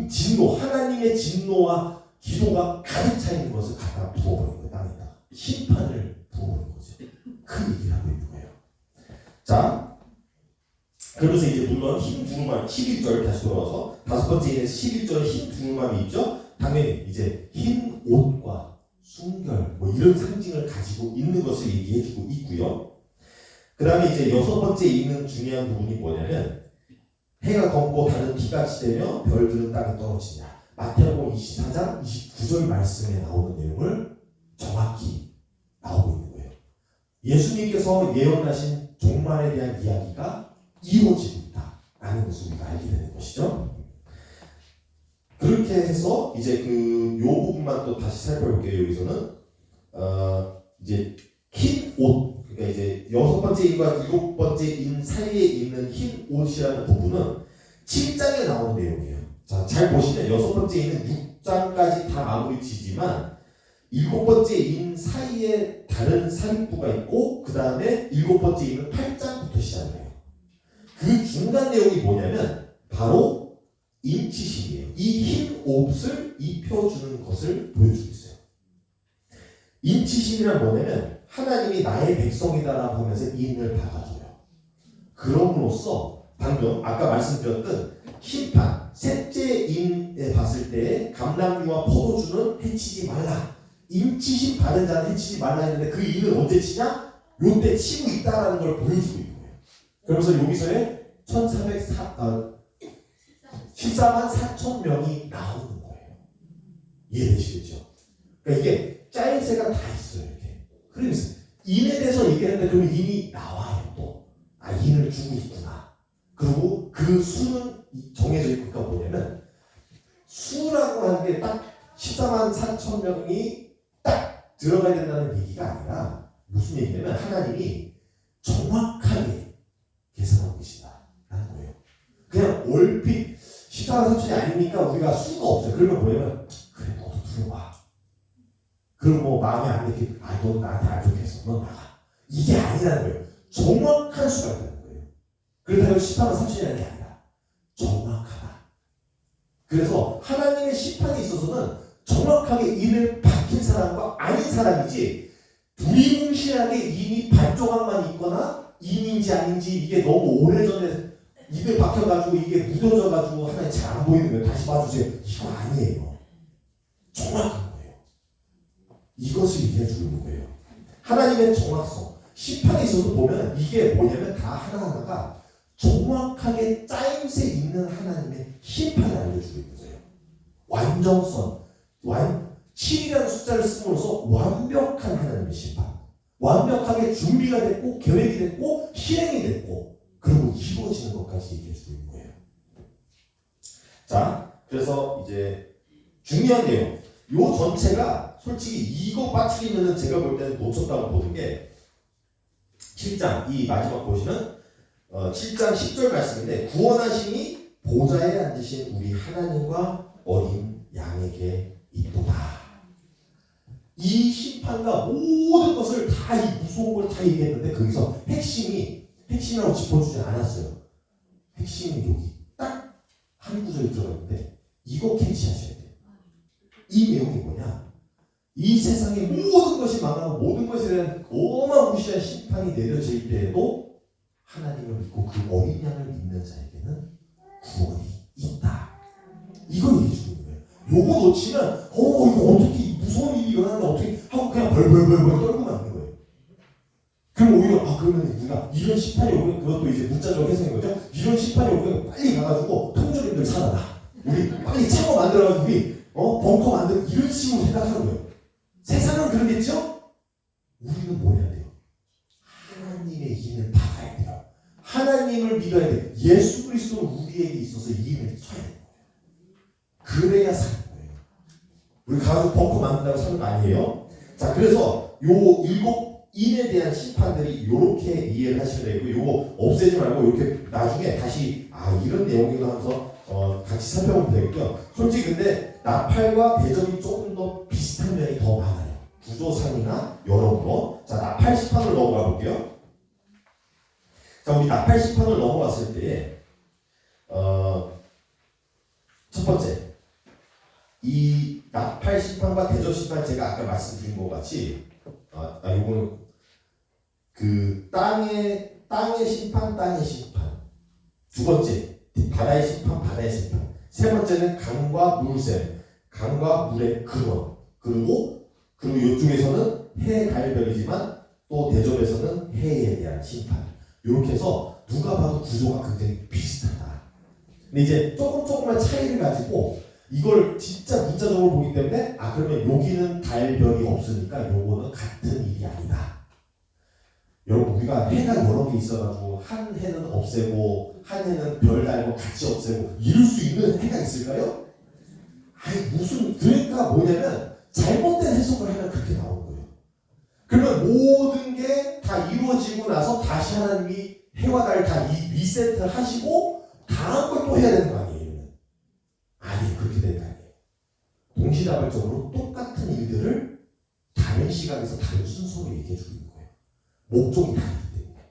진노, 하나님의 진노와 기도가 가득 차 있는 것을 갖다 부어버린 거예요. 땅에다가 심판을 부어버린 거죠. 그 얘기를 하고 있는 거예요. 자, 그러면서 이제 물론 흰 두루마리 11절 다시 돌아와서 다섯 번째 11절 흰 두루마리 있죠? 당연히 이제 흰 옷과 순결 뭐 이런 상징을 가지고 있는 것을 얘기해주고 있고요. 그 다음에 이제 여섯 번째 있는 중요한 부분이 뭐냐면 해가 검고 달은 비같이 되며 별들은 땅에 떨어지냐. 마태복음 24장 29절 말씀에 나오는 내용을 정확히 나오고 있는 거예요. 예수님께서 예언하신 종말에 대한 이야기가 이루어지고 있다라는 것을 우리가 알게 되는 것이죠. 그렇게 해서 이제 요 부분만 또 다시 살펴볼게요. 여기서는 이제 흰 옷, 그러니까 이제 여섯 번째 인과 일곱 번째 인 사이에 있는 흰 옷이라는 부분은 7장에 나오는 내용이에요. 자, 잘 보시면 여섯 번째 인은 6장까지 다 마무리 지지만 일곱 번째 인 사이에 다른 삽입부가 있고 그 다음에 일곱 번째 인은 8장부터 시작해요. 그 중간 내용이 뭐냐면 바로 인치심이에요. 이 흰 옷을 입혀주는 것을 보여주고 있어요. 인치심이란 뭐냐면 하나님이 나의 백성이다라고 하면서 인을 박아줘요. 그럼으로써 방금 아까 말씀드렸던 심판, 셋째 인에 봤을 때 감람류와 포도주는 해치지 말라. 인치심 받은 자는 해치지 말라 했는데 그 인을 언제 치냐? 요때 치고 있다라는 걸 보여주고 있는 거예요. 그러면서 여기서의 14만 4천 명이 나오는 거예요. 이해되시겠죠? 그러니까 이게 짜임새가 다 있어요. 이렇게. 그러면서 인에 대해서 얘기하는데 그럼 인이 나와요. 또. 아, 인을 주고 있구나. 그리고 그 수는 정해져 있고 그러니까 뭐냐면 수라고 하는 게 딱 14만 4천 명이 딱 들어가야 된다는 얘기가 아니라 무슨 얘기냐면 하나님이 정확하게 계산하고 계신다라는 거예요. 그냥 얼핏 14만 4천이 아니니까 우리가 수가 없어요. 그러면 뭐냐면 그래 너도 들어와. 그럼 뭐 마음에 안 들게 아 너 나한테 안 좋겠어. 너 나가. 이게 아니라는 거예요. 정확한 수가 있다는 거예요. 그렇다고 14만 4천이 아니라 정확하다. 그래서 하나님의 심판에 있어서는 정확하게 인을 박힌 사람과 아닌 사람이지 두리뭉실하게 인이 반조각만 있거나 인인지 아닌지 이게 너무 오래전에 입에 박혀가지고 이게 묻어져가지고 하나님 잘 안 보이는 거예요. 다시 봐주세요. 이거 아니에요. 정확한 거예요. 이것을 얘기해주고 있는 거예요. 하나님의 정확성. 심판에 있어서 보면 이게 뭐냐면 다 하나하나가 정확하게 짜임새 있는 하나님의 심판을 알려주고 있는 거예요. 완전성. 7이라는 숫자를 씀으로써 완벽한 하나님의 심판. 완벽하게 준비가 됐고 계획이 됐고 실행이 됐고 그리고 이루어지는 것까지 얘기해 주고 있는 거예요. 자, 그래서 이제 중요한 내용. 요 전체가 솔직히 이거 빠뜨리면은 제가 볼 때는 놓쳤다고 보는 게 7장 이 마지막 보시면 7장 10절 말씀인데 구원하심이 보좌에 앉으신 우리 하나님과 어린 양에게 있도다. 이 심판과 모든 것을 다 이 무서운 걸 다 얘기했는데 거기서 핵심이라고 짚어주지 않았어요. 핵심이 여기 딱 한 구절이 들어있는데 이거 캐치하셔야 돼요. 이 내용이 뭐냐? 이 세상의 모든 것이 망하고 모든 것에 대한 어마무시한 심판이 내려질 때에도 하나님을 믿고 그 어린 양을 믿는 자에게는 구원이 있다. 이걸 얘기해 주는 거예요. 요거 놓치면 이거 어떻게 무서운 일이 일어나는데 어떻게 하고 그냥 벌벌벌벌 떨고 마는 거예요. 그럼 오히려 그러면 우리가 이런 심판이 오면 그것도 이제 문자적 해석인 거죠. 이런 심판이 오면 빨리 가가지고 통조림들 사놔라. 우리 빨리 창고 만들어가지고 우리 벙커 만들고 이런 식으로 생각하는 거예요. 세상은 그러겠죠? 우리는 뭘 해야 돼요? 하나님의 힘을 받아야 돼요. 하나님을 믿어야 돼요. 예수 그리스도는 우리에게 있어서 이 힘을 쳐야 돼요. 그래야 사는 거예요. 우리 가서 벙커 만든다고 사는 거 아니에요. 자, 그래서 요 일곱 인에 대한 심판들이 이렇게 이해를 하시면 되고 요거 없애지 말고 이렇게 나중에 다시 이런 내용이구나 하면서 같이 살펴보면 되겠고요. 솔직히 근데 나팔과 대접이 조금 더 비슷한 면이 더 많아요. 구조상이나 여러모로. 자, 나팔 시판을 넘어가 볼게요. 자, 우리 나팔 시판을 넘어갔을 때에 첫 번째, 이 나팔 심판과 대접 심판 제가 아까 말씀드린 것 같이 이거는 그 땅의 심판, 땅의 심판. 두 번째, 바다의 심판, 바다의 심판. 세 번째는 강과 물샘, 강과 물의 근원. 그리고 이쪽에서는 해, 달, 별이지만 또 대접에서는 해에 대한 심판. 이렇게 해서 누가 봐도 구조가 굉장히 비슷하다. 근데 이제 조금만 차이를 가지고 이걸 진짜 문자적으로 보기 때문에 그러면 여기는 달, 별이 없으니까 요거는 같은 일이 아니다. 여러분, 우리가 해가 여러 개 있어가지고 한 해는 없애고 한 해는 별 달고 같이 없애고 이럴 수 있는 해가 있을까요? 그러니까 뭐냐면 잘못된 해석을 하면 그렇게 나오는 거예요. 그러면 모든 게 다 이루어지고 나서 다시 하나님이 해와 달을 다 리세트 하시고 다음 걸 또 해야 되는 거 아니에요? 아니, 그렇게 되는 거 아니에요. 동시다발적으로 똑같은 일들을 다른 시각에서 다른 순서로 얘기해주고 있는 거예요. 목적이 다르기 때문에.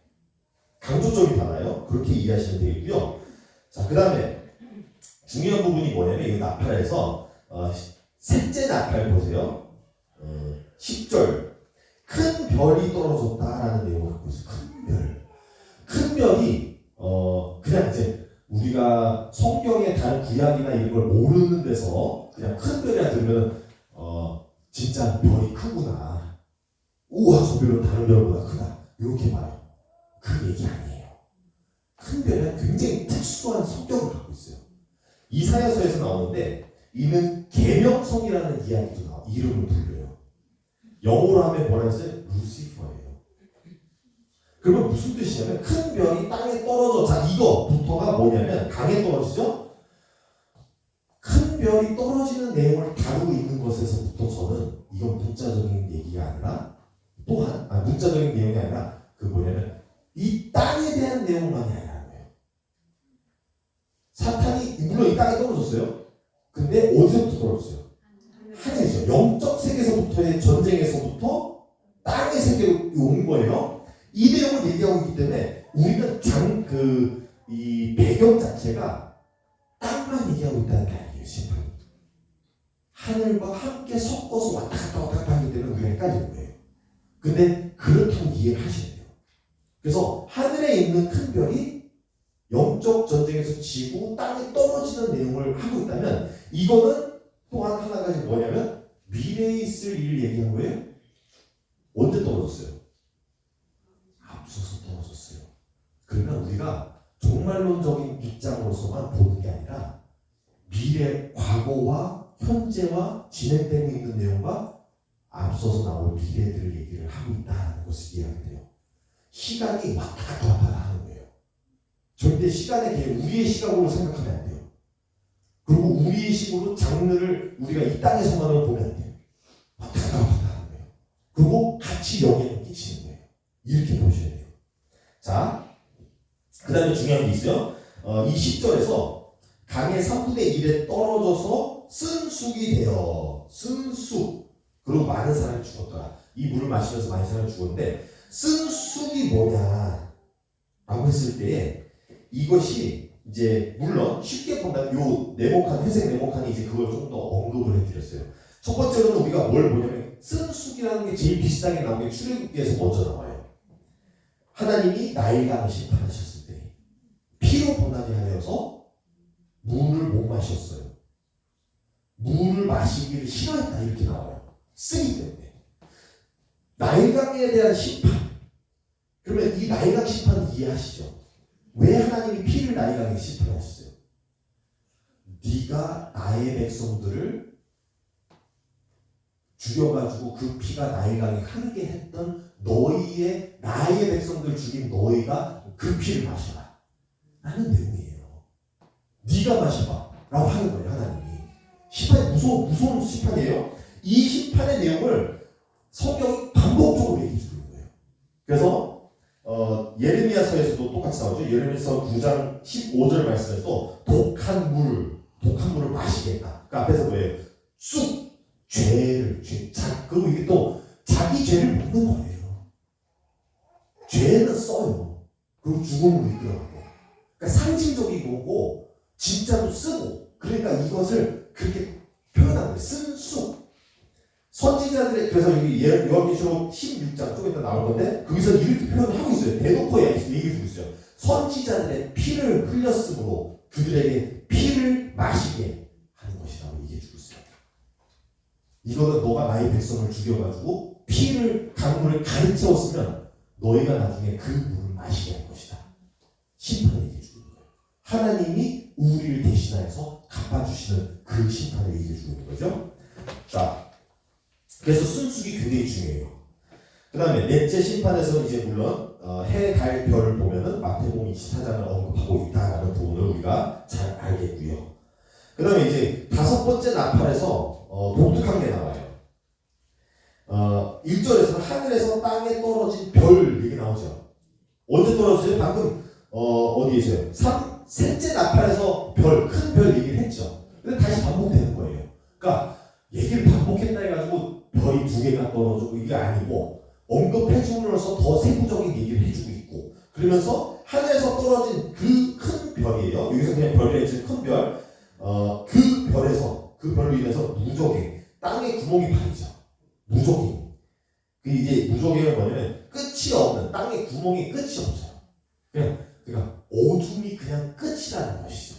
강조점이 달라요. 그렇게 이해하시면 되겠고요. 자, 그 다음에 중요한 부분이 뭐냐면 이 나팔에서 셋째 나팔 보세요. 10절. 큰 별이 떨어졌다라는 내용을 갖고 있어요. 큰 별. 큰 별이 그냥 이제 우리가 성경의 다른 구약이나 이런 걸 모르는 데서 그냥 큰 별이라 들으면 진짜 별이 크구나. 우와, 저 별은 다른 별보다 크다. 이렇게 말해요. 그 얘기 아니에요. 큰 별은 굉장히 특수한 성격을 갖고 있어요. 이사야서에서 나오는데 이는 계명성이라는 이야기도 나와. 이름을 불려요. 영어로 하면 뭐라 했어요? 루시퍼예요. 그러면 무슨 뜻이냐면 큰 별이 땅에 떨어져. 자, 이거부터가 뭐냐면 강에 떨어지죠? 큰 별이 떨어지는 내용을 다루고 있는 것에서부터 저는 이건 문자적인 얘기가 아니라 또한 문자적인 내용이 아니라 이 땅에 대한 내용만이 아니라는 거예요. 사탄이 물론 이 땅에 떨어졌어요. 근데 어디서부터 떨어졌어요? 하늘이죠. 영적 세계에서부터의 전쟁에서부터 땅의 세계로 온 거예요. 이 내용을 얘기하고 있기 때문에 우리는 이 배경 자체가 땅만 얘기하고 있다는 게 아니에요. 심판이. 하늘과 함께 섞어서 왔다 갔다 하기 때문에 우리가 헷갈리는 거예요. 근데 그렇다고 이해를 하셔야 돼요. 그래서 하늘에 있는 큰 별이 영적 전쟁에서 지고 땅에 떨어지는 내용을 하고 있다면 이거는 또한 하나 가지 뭐냐면 미래에 있을 일을 얘기한 거예요. 언제 떨어졌어요? 앞서서 떨어졌어요. 그러면 우리가 종말론적인 입장으로서만 보는 게 아니라 미래, 과거와 현재와 진행되고 있는 내용과 앞서서 나올 미래들을 얘기를 하고 있다는 것을 이해하게 돼요. 시간이 왔다 갔다 하는 거예요. 절대 시간의 개념, 우리의 시각으로 생각하면 안 돼요. 그리고 우리의 식으로 장르를 우리가 이 땅에서만 보면 안 돼요. 왔다 갔다 하는 거예요. 그리고 같이 영향을 끼치는 거예요. 이렇게 보셔야 돼요. 자, 그 다음에 중요한 게 있어요. 이 10절에서 강의 3분의 1에 떨어져서 쓴쑥이 되어 쓴쑥. 그리고 많은 사람이 죽었더라. 이 물을 마시면서 많은 사람이 죽었는데 쓴쑥이 뭐냐 라고 했을 때에 이것이 이제 물론 쉽게 본다면 요 네모칸, 회색 네모칸이 이제 그걸 좀 더 언급을 해드렸어요. 첫 번째로는 우리가 뭘 보냐면 쓴쑥이라는 게 제일 비슷하게 나온 게 출애굽기에서 먼저 나와요. 하나님이 나일강을 심판하셨을 때 피로 보나게 하여서 물을 못 마셨어요. 물을 마시기를 싫어했다 이렇게 나와요. 쓰기 때문에. 나일강에 대한 심판. 그러면 이 나일강 심판은 이해하시죠? 왜 하나님이 피를 나일강에 심판하셨어요? 네가 나의 백성들을 죽여가지고 그 피가 나일강에 흐르게 했던 나의 백성들 죽인 너희가 그 피를 마셔라 라는 내용이에요. 네가 마셔봐 라고 하는 거예요. 하나님이. 심판이 무서운 심판이에요. 이 심판의 내용을 성경이 반복적으로 얘기해 주고 있는 거예요. 그래서 예레미야서에서도 똑같이 나오죠. 예레미야서 9장 15절 말씀에서 독한 물을 마시겠다. 그 앞에서 뭐예요? 죄를 그리고 이게 또 자기 죄를 묻는 거예요. 죄는 써요. 그리고 죽음으로 이끌어가고. 그러니까 상징적인 거고 진짜도 쓰고. 그러니까 이것을 그렇게 표현한 거예요. 쓴 선지자들의 그래서 여기 요한계시록 16장 좀 이따 나올 건데 거기서 이렇게 표현하고 있어요. 대놓고 얘기해주고 있어요. 선지자들의 피를 흘렸으므로 그들에게 피를 마시게 하는 것이라고 얘기해주고 있어요. 이거는 너가 나의 백성을 죽여가지고 피를 강물을 가르쳐왔으면 너희가 나중에 그 물을 마시게 할 것이다. 심판을 얘기해주고 있는 거예요. 하나님이 우리를 대신하여서 갚아주시는 그 심판을 얘기해주고 있는 거죠. 자, 그래서 순수기 굉장히 중요해요. 그 다음에 넷째 심판에서 이제 물론 해, 달, 별을 보면은 마태복음 24장을 언급하고 있다라는 부분을 우리가 잘 알겠고요. 그 다음에 이제 다섯 번째 나팔에서 독특한 게 나와요. 1절에서는 하늘에서 땅에 떨어진 별 얘기 나오죠. 언제 떨어졌어요? 방금 어디에 있어요? 셋째 나팔에서 큰 별 얘기를 했죠. 근데 다시 반복되는 거예요. 그러니까 얘기를 반복했다 해가지고 별이 2개가 떨어지고 이게 아니고 언급해줌으로써 더 세부적인 얘기를 해주고 있고 그러면서 하늘에서 떨어진 그 큰 별이에요. 여기서 그냥 별이라 했지 큰 별. 그 별로 인해서 무적행 땅에 구멍이 파이죠. 무적행. 그 이제 무적행은 뭐냐면 끝이 없는 땅에 구멍이 끝이 없어요. 그러니까 어둠이 그냥 끝이라는 것이죠.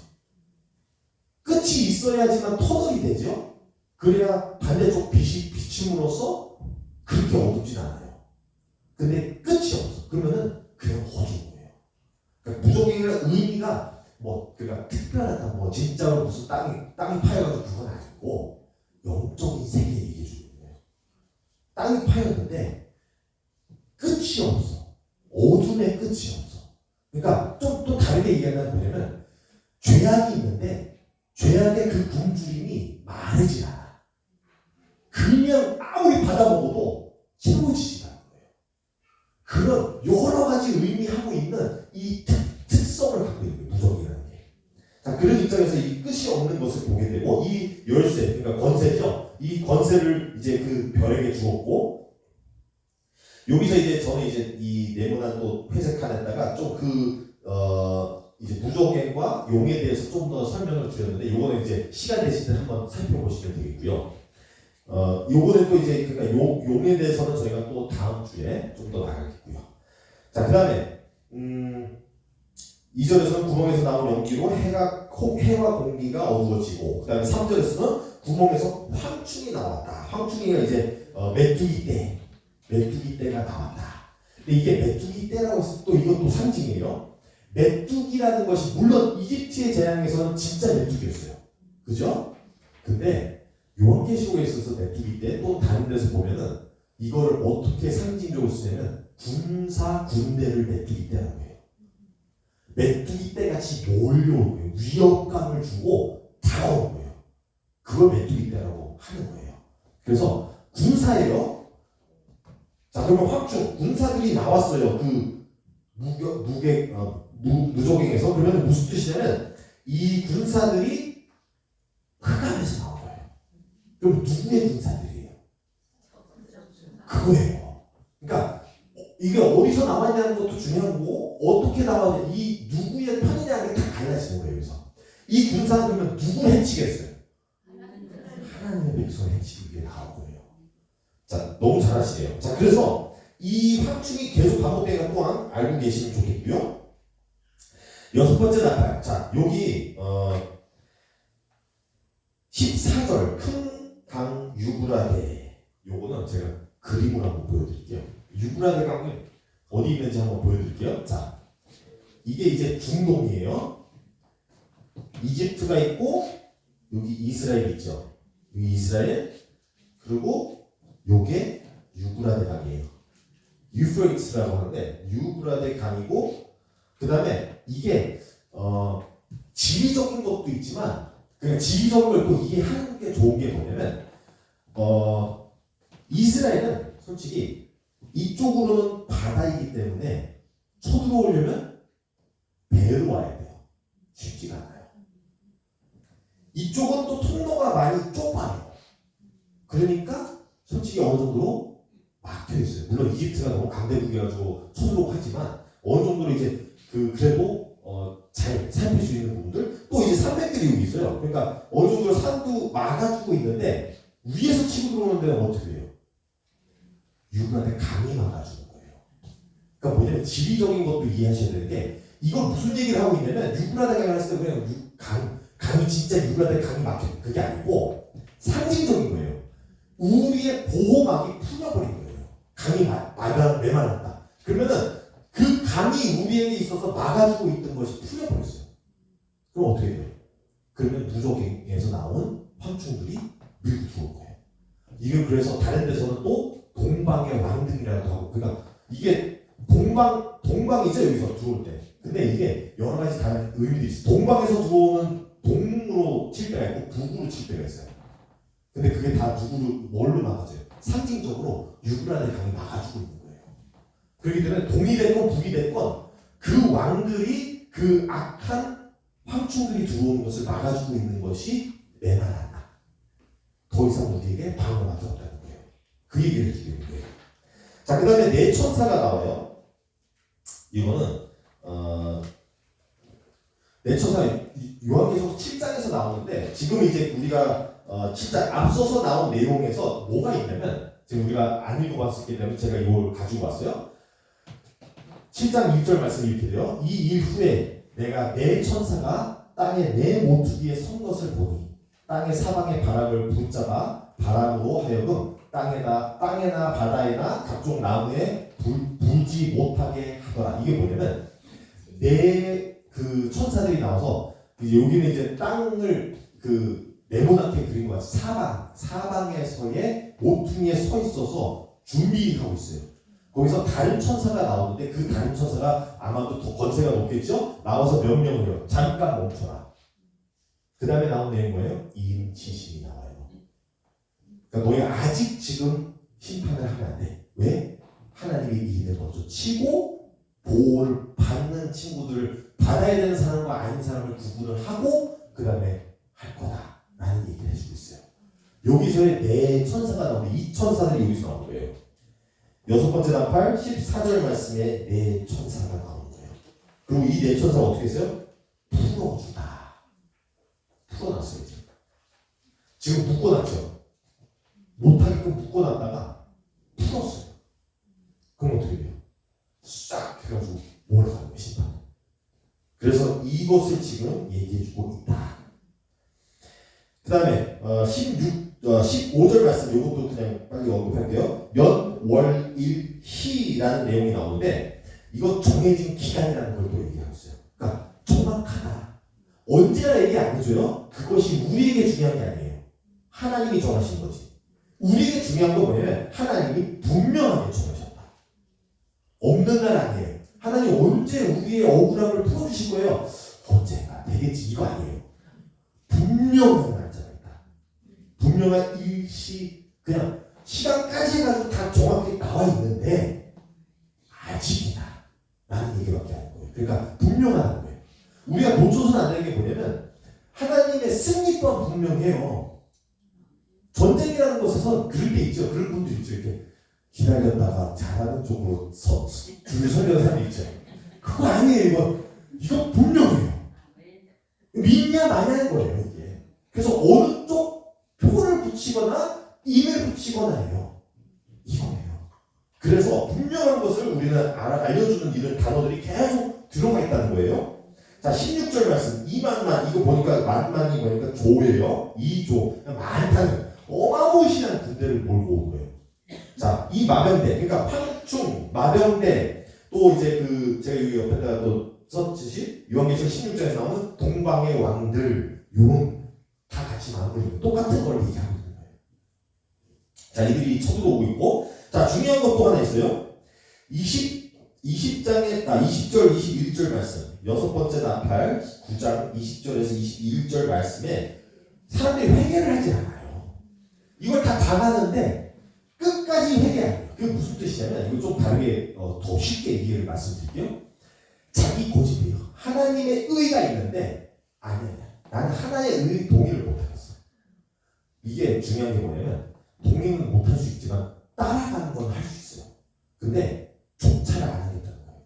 끝이 있어야지만 터널이 되죠. 그래야 반대쪽 빛이 비침으로써 그렇게 어둡진 않아요. 근데 끝이 없어. 그러면은 그냥 어두운 거예요. 그러니까 무적행이라는 의미가 그러니까 특별하다. 진짜로 무슨 땅이 파여가지고 그건 아니고 영적인 세계 얘기해 주는 거예요. 땅이 파였는데 끝이 없어. 어둠의 끝이 없어. 그러니까 좀 또 다르게 얘기하면 뭐냐면 죄악이 있는데 죄악의 그 굶주림이 마르지 않아. 그냥 아무리 받아먹어도 채워지지 않는 거예요. 그런 여러 가지 의미하고 있는 이 특성을 갖고 있는 거예요. 무적이라는 게. 자, 그런 입장에서 이 끝이 없는 것을 보게 되고 이 열쇠, 그러니까 권세죠. 이 권세를 이제 그 별에게 주었고 여기서 이제 저는 이제 이 네모난 또 회색 칸에다가 좀 이제 무적행과 용에 대해서 좀 더 설명을 드렸는데 이거는 이제 시간 되실 때 한번 살펴보시면 되겠고요. 요거는 또 이제 그러니까 용에 대해서는 저희가 또 다음 주에 좀 더 나가겠고요. 자, 그다음에 2절에서는 구멍에서 나온 연기로 해와 공기가 어두워지고 그다음에 3절에서는 구멍에서 황충이 나왔다. 황충이가 이제 메뚜기 떼가 나왔다. 근데 이게 메뚜기 떼라고 해서 또 이것도 상징이에요. 메뚜기라는 것이 물론 이집트의 재앙에서는 진짜 메뚜기였어요. 그죠? 근데 요한계시록에 있어서 메뚜기 떼 또 다른 데서 보면은 이거를 어떻게 상징적으로 쓰냐면 군대를 메뚜기 떼라고 해요. 메뚜기 떼같이 몰려오는 거예요. 위협감을 주고 다가오는 거예요. 그걸 메뚜기 떼라고 하는 거예요. 그래서 군사예요. 자, 그러면 황충 군사들이 나왔어요. 그 무적행에서. 그러면 무슨 뜻이냐면 이 군사들이 흑암에서 나온 거예요. 그럼 누구의 군사들이에요? 그거예요. 그러니까 이게 어디서 나왔냐는 것도 중요한 거고 어떻게 나왔냐 이 누구의 편이냐는 게 다 달라지는 거예요. 그래서 이 군사는 그러면 누구를 해치겠어요? 하나님의 백성을 해치기 위해 나온 거예요. 자, 너무 잘하시네요. 자, 그래서 이 황충이 계속 반복되는 또한 알고 계시면 좋겠고요. 6번째 나팔. 자, 여기 14절 큰 강 유브라데. 요거는 제가 그림을 한번 보여드릴게요. 유브라데 강은 어디 있는지 한번 보여드릴게요. 자, 이게 이제 중동이에요. 이집트가 있고 여기 이스라엘 있죠. 여기 이스라엘 그리고 요게 유브라데 강이에요. 유프레이트스라고 하는데 유브라데 강이고 그 다음에 이게 지리적인 것도 있지만 그냥 지리적인 걸 또 이해하는 게 좋은 게 뭐냐면 이스라엘은 솔직히 이쪽으로는 바다이기 때문에 쳐들어오려면 배로 와야 돼요. 쉽지가 않아요. 이쪽은 또 통로가 많이 좁아요. 그러니까 솔직히 어느 정도로 막혀 있어요. 물론 이집트가 너무 강대국이라서 초록하지만 어느 정도로 이제 그래도 잘 살필 수 있는 부분들 또 이제 산맥들이 여기 있어요. 그러니까 어느 정도 산도 막아주고 있는데 위에서 치고 들어오는 데는 어떻게 돼요? 유브라데 강이 막아주는 거예요. 그러니까 뭐냐면 지리적인 것도 이해하셔야 되는 게 이걸 무슨 얘기를 하고 있냐면 유브라데가 했을 때 그냥 강이 진짜 유브라데 강이 막혀 그게 아니고 상징적인 거예요. 우리의 보호막이 풀려버린 거예요. 강이 메말랐다. 그러면은 그 강이 우리에게 있어서 막아주고 있던 것이 풀려버렸어요. 그럼 어떻게 돼요? 그러면 무적행에서 나온 황충들이 밀고 들어올 거예요. 이게 그래서 다른 데서는 또 동방의 왕등이라고 하고 그러니까 이게 동방이죠 여기서 들어올 때. 근데 이게 여러 가지 다른 의미들이 있어요. 동방에서 들어오는 동으로 칠 때가 있고 북으로 칠 때가 있어요. 근데 그게 다 뭘로 막아져요? 상징적으로 유브라데 강이 막아주고 있는 거예요. 그렇기 때문에 동이 됐건 북이 됐건 그 왕들이 그 악한 황충들이 들어오는 것을 막아주고 있는 것이 메말한다. 더 이상 우리에게 방어막이 없다는 거예요. 그 얘기를 해주는 거예요. 자, 그 다음에 네 천사가 나와요. 이거는 네 천사 요한계시록 7장에서 나오는데 지금 이제 우리가 7장 앞서서 나온 내용에서 뭐가 있냐면 지금 우리가 안 읽어봤기 때문에 제가 이걸 가지고 왔어요. 7장 1절 말씀이 이렇게 돼요. 이 일 후에 내가 네 천사가 땅에 네 모퉁이에 선 것을 보니 땅의 사방의 바람을 붙잡아 바람으로 하여금 땅에나 바다에나 각종 나무에 불지 못하게 하더라. 이게 뭐냐면 네 그 천사들이 나와서 여기는 이제 땅을 네모나게 그린 것 같이 사방에서의 모퉁이에 서 있어서 준비하고 있어요. 거기서 다른 천사가 나오는데 그 다른 천사가 아마도 더 권세가 높겠죠? 나와서 명령을 해요. 잠깐 멈춰라. 그 다음에 나온 내용이 뭐예요? 이음치심이 나와요. 그러니까 너희 아직 지금 심판을 하면 안 돼. 왜? 하나님이 이를 먼저 치고 보호를 받는 친구들을 받아야 되는 사람과 아닌 사람을 구분을 하고 그 다음에 할 거다 라는 얘기를 해주고 있어요. 여기서의 네 천사가 나오는데 이 천사들이 여기서 나온 거예요. 여섯 번째 나팔 14절 말씀에 네 천사가 나오는 거예요. 그리고 이 네 천사가 어떻게 했어요? 풀어주다. 풀어놨어요. 지금 묶어놨죠. 못하게끔 묶어놨다가 풀었어요. 그럼 어떻게 돼요? 싹 해가지고 몰아가는 거예요. 심판. 그래서 이것을 지금 얘기해주고 있다. 그 다음에 15절 말씀 이것도 그냥 빨리 언급할게요. 연, 월, 일, 희라는 내용이 나오는데 이거 정해진 기간이라는 걸 또 얘기하고 있어요. 그러니까 정확하다. 언제나 얘기 안 해줘요. 그것이 우리에게 중요한 게 아니에요. 하나님이 정하신 거지. 우리에게 중요한 건 뭐냐면 하나님이 분명하게 정하셨다. 없는 날 아니에요. 하나님 언제 우리의 억울함을 풀어주실 거예요? 언젠가 되겠지 이거 아니에요. 분명한 날짜가 있다. 분명한 일시 그냥 시간까지 해가지고 다 정확히 나와 있는데 아직이다 라는 얘기밖에 안 거예요. 그러니까 분명하다는 거예요. 우리가 놓쳐서는 안 되는 게 뭐냐면 하나님의 승리 또한 분명해요. 전쟁이라는 곳에서 그럴 때 있죠. 그런 분들 있죠. 이렇게 기다렸다가 잘하는 쪽으로 줄을 서려는 사람이 있죠. 그거 아니에요. 이거 분명해요. 믿냐 마냐는 거예요. 이게. 그래서 어느 쪽 표를 붙이거나 임을 붙이거나 해요. 이거예요. 그래서 분명한 것을 우리는 알려주는 이런 단어들이 계속 들어가 있다는 거예요. 자, 16절 말씀. 2만만 이거 보니까 만만이 보니까 조예요. 2조 많다는 어마무시한 군대를 몰고 온 거예요. 자, 이 마병대, 그러니까 황충, 마병대, 또 이제 제가 여기 옆에다가 또 썼듯이 요한계시록 16장에서 나오는 동방의 왕들, 요런 다 같이 마무리 똑같은 걸 얘기하고 있는 거예요. 자, 이들이 쳐들어오고 있고, 자, 중요한 것도 하나 있어요. 20장에 20절, 21절 말씀, 여섯 번째 나팔 9장 20절에서 21절 말씀에 사람들이 회개를 하지 않아요. 이걸 다 당하는데 끝까지 회개 안 해요. 그게 무슨 뜻이냐면 이거 좀 다르게 더 쉽게 이해를 말씀드릴게요. 자기 고집이에요. 하나님의 의가 있는데 아니야. 나는 하나의 동의를 못하겠어. 이게 중요한 게 뭐냐면 동의는 못할 수 있지만 따라가는 건 할 수 있어요. 근데 족차를 안 하겠다는 거예요.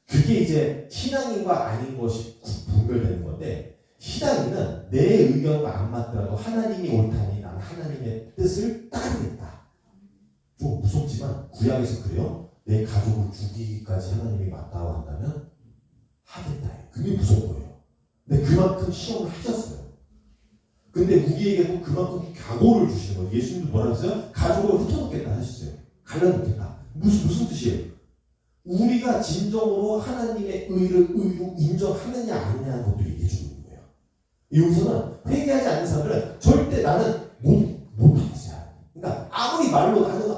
그게 이제 신앙인과 아닌 것이 분별되는 건데, 신앙인은 내 의견과 안 맞더라도 하나님이 옳다니 나는 하나님의 뜻을 따르겠다. 좀 무섭지만 구약에서 그래요. 내 가족을 죽이기까지 하나님이 맞다고 한다면 하겠다. 그게 무서운 거예요. 근데 그만큼 시험을 하셨어요. 근데 우리에게도 그만큼 각오를 주시는 거예요. 예수님도 뭐라 했어요? 가족을 흩어놓겠다 하셨어요. 갈라놓겠다. 무슨 뜻이에요? 우리가 진정으로 하나님의 의를 의로 인정하느냐 아니냐는 것도 얘기해 주는 거예요. 여기서는 회개하지 않는 사람들은 절대 나는 못하겠어요. 그러니까 아무리 말로 나는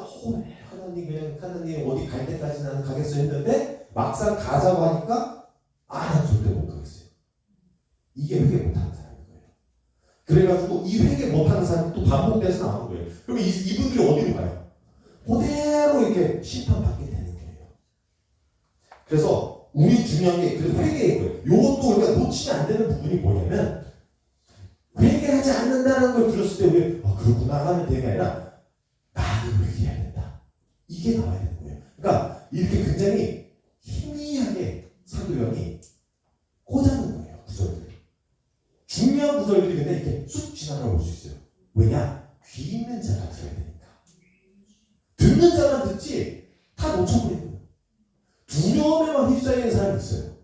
하나님 그냥 하나님 어디 갈 때까지 나는 가겠어 했는데 막상 가자고 하니까 난 절대 못 가겠어요. 이게 회개 못하는 사람인 거예요. 그래가지고 이 회개 못하는 사람이 또 반복돼서 나오는 거예요. 그럼 이분들이 어디로 가요? 그대로 이렇게 심판받게 되는 거예요. 그래서 우리 중요한 게 그 회개인 거예요. 이것도 우리가 놓치면 안 되는 부분이 뭐냐면, 회개하지 않는다는 걸 들었을 때 왜 그렇구나 하면 되는 게 아니라 나는 회개해야 된다. 이게 나와야 되는 거예요. 그러니까 이렇게 굉장히 희미하게 사도령이 꽂아놓은 거예요. 구절들이. 중요한 구절들이 근데 이렇게 쑥 지나가 볼 수 있어요. 왜냐? 귀 있는 자가 들어야 되니까. 듣는 자만 듣지 다 놓쳐버리고 두려움에만 휩싸이는 사람이 있어요.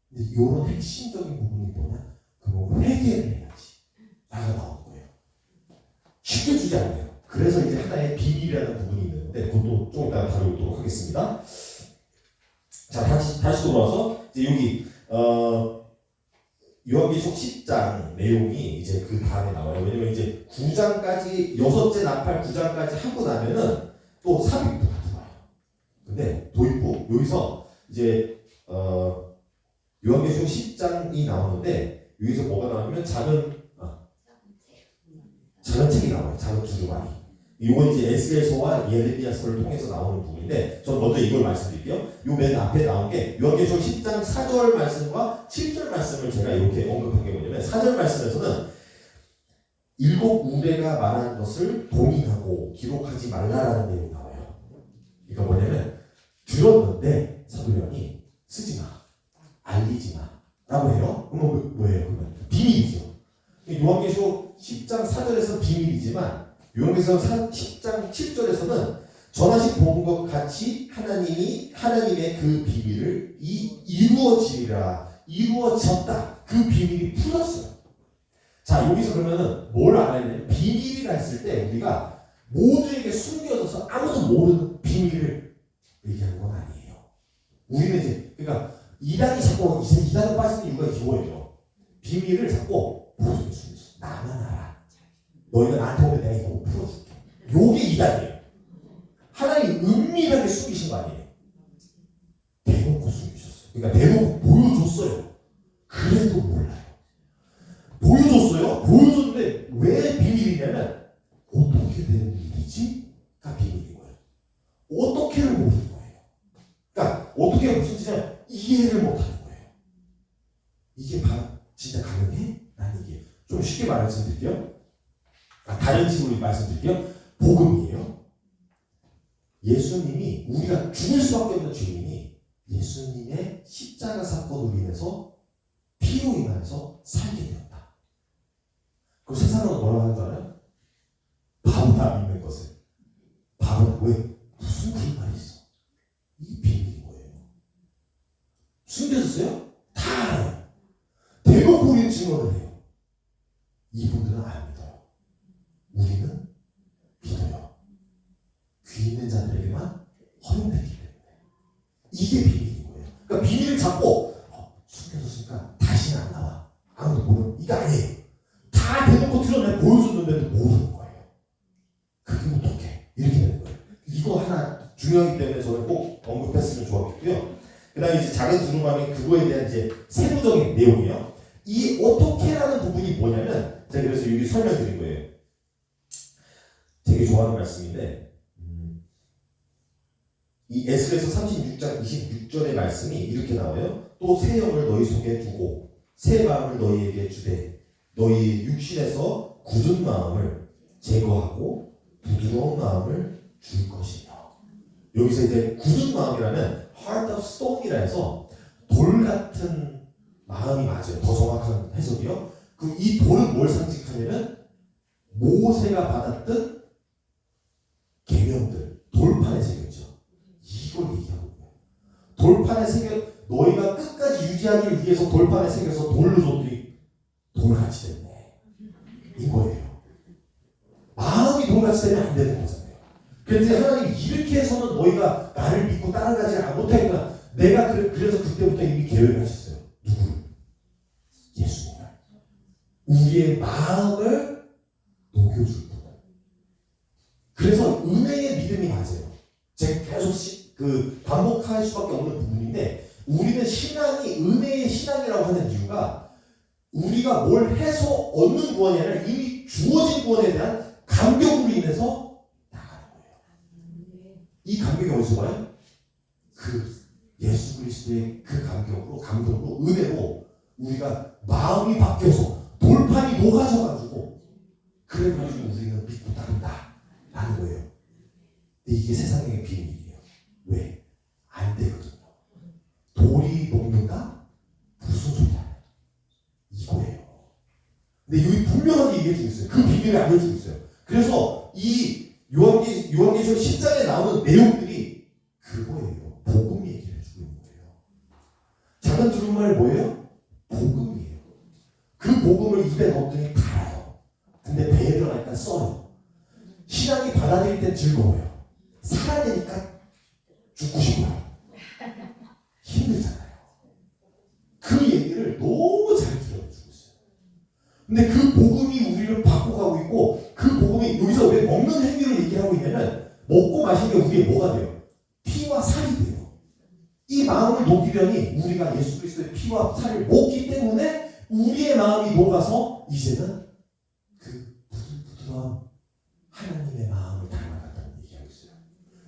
근데 이런 핵심적인 부분이 뭐냐? 그거 회개를 해야지 나가 나오는 거예요. 쉽게 주지 않아요. 그래서 이제 하나의 비밀이라는 부분이 있는데 그것도 조금 이따가 다루도록 하겠습니다. 자, 다시 돌아와서 이제 여기 요한계시록 10장 내용이 이제 그 다음에 나와요. 왜냐면 이제 9장까지 여섯째 나팔 9장까지 하고 나면은 또 삽입부가 들어와요. 근데 도입부 여기서 이제 요한계시록 10장이 나오는데 여기서 뭐가 나오냐면 작은 책이 나와요. 작은 두루마리. 이건 이제 에스겔서와 예레미야서를 통해서 나오는 부분인데, 전 먼저 이걸 말씀드릴게요. 요 맨 앞에 나온 게 요한계시록 10장 4절 말씀과 7절 말씀을 제가 이렇게 언급한 게 뭐냐면, 4절 말씀에서는 일곱 우레가 말한 것을 봉인하고 기록하지 말라라는 내용이 나와요. 이거 뭐냐면 들었는데 사도령이 쓰지 마, 알리지 마라고 해요. 그러면 뭐예요? 그러면 비밀이죠. 요한계시록 10장 4절에서는 비밀이지만 요한계시록 10장 7절에서는 전하신 복음과 같이 하나님의 그 비밀을 이루어졌다. 그 비밀이 풀렸어요. 자, 여기서 그러면은 뭘 알아야 되냐면, 비밀이라 했을 때 우리가 모두에게 숨겨져서 아무도 모르는 비밀을 얘기하는 건 아니에요. 우리는 이제 그러니까 이단이 자꾸 이단에 빠지는 이유가 이거예요. 비밀을 자꾸 모두에게 숨겼어. 나만 알아. 너희가 나한테 오면 내가 이거 풀어줄게. 요게 이단이에요. 하나님이 은밀하게 숨기신 거 아니에요. 대놓고 숨기셨어요. 그러니까 대놓고 보여줬어요. 그래도 몰라요. 보여줬어요. 보여줬는데 왜 비밀이냐면, 어떻게 되는 일이지?가 비밀인 거예요. 어떻게를 모르는 거예요. 그러니까 어떻게 무슨 뜻이냐, 이해를 못하는 거예요. 이게 바로 진짜 가능해? 난 이게 좀 쉽게 말씀드릴게요. 다른 식으로 말씀드릴게요. 복음이에요. 예수님이, 우리가 죽을 수밖에 없는 주님이 예수님의 십자가 사건으로 인해서 피로 인해서 살게 되었다. 그 세상은 뭐라고 하는 줄 알아요? 바보다 믿는 것을. 바보. 왜? 무슨 그런 말이 있어? 이게 비밀인 거예요. 숨겨졌어요? 다 알아요. 대놓고 우리는 증언을 해요. 이분들은 안 믿어요. 우리는 믿어요. 귀 있는 자들에게만 허용되기 때문에. 이게 비밀인 거예요. 그러니까 비밀을 잡고 숨겨졌으니까 다시는 안 나와. 아무도 모르는. 이거 아니에요. 다 대놓고 드러내 보여줬는데도 모르는 거예요. 그게 어떡해? 이렇게 되는 거예요. 이거 하나 중요하기 때문에 저는 꼭 언급했으면 좋았겠고요. 그 다음에 이제 작은 두루마리, 그거에 대한 이제 세부적인 내용이에요. 이 어떻게라는 부분이 뭐냐면, 제가 그래서 여기 설명드린 거예요. 되게 좋아하는 말씀인데, 이 에스겔서 36장 26절의 말씀이 이렇게 나와요. 또 새 영을 너희 속에 두고 새 마음을 너희에게 주되 너희 육신에서 굳은 마음을 제거하고 부드러운 마음을 줄 것이며. 여기서 이제 굳은 마음이라면 heart of stone이라 해서 돌 같은 마음이 맞아요. 더 정확한 해석이요. 그 이 돌은 뭘 상징하냐면 모세가 받았던 계명들, 돌판에 새겼죠. 이걸 얘기하고 있어요. 돌판에 새겨 너희가 끝까지 유지하기 위해서 돌판에 새겨서 돌로 줬더니 돌같이 됐네. 이거예요. 마음이 돌같이 되면 안 되는 거잖아요. 그런데 하나님 이렇게 해서는 너희가 나를 믿고 따라가지 못하겠구나. 내가 그래서 그때부터 이미 계획을 하셨어요. 누구를? 예수님을. 우리의 마음을 녹여줄 분. 그래서 은혜의 믿음이 맞아요. 제가 계속 반복할 수밖에 없는 부분인데 우리는 신앙이 은혜의 신앙이라고 하는 이유가 우리가 뭘 해서 얻는 구원이 아니라 이미 주어진 구원에 대한 감격으로 인해서 나가는 거예요. 이 감격이 어디서 와요? 그 예수 그리스도의 그 감동으로 은혜로 우리가 마음이 바뀌어서 돌판이 녹아져가지고 그래가지고 우리는 믿고 따른다 라는 거예요. 근데 이게 세상의 비밀이에요. 왜? 안 되거든요. 돌이 녹는다? 무슨 소리야? 이거예요. 근데 여기 분명하게 얘기해주고 있어요. 그 비밀을 알려주고 있어요. 그래서 이 요한계시록 10장에 나오는 내용들이 그거예요. 복음 얘기를 해주고 있는 거예요. 작은 두루마리 뭐예요? 복음이에요. 그 복음을 입에 넣었더니 달아요. 근데 배에 들어가니까 써요. 신앙이 받아들일 땐 즐거워요. 살아내니까 죽고 싶어요. 힘들잖아요. 그 얘기를 너무 잘 들려주고 있어요. 근데 그 복음이 우리를 바꿔가고 있고 그 복음이 여기서 왜 먹는 행위를 얘기하고 있냐면 먹고 마시는 게 우리의 뭐가 돼요? 피와 살이 돼요. 이 마음을 녹이려니 우리가 예수 그리스도의 피와 살을 먹기 때문에 우리의 마음이 녹아서 이제는 그 부드러운 하나님의 마음을 닮아간다는 얘기하고 있어요.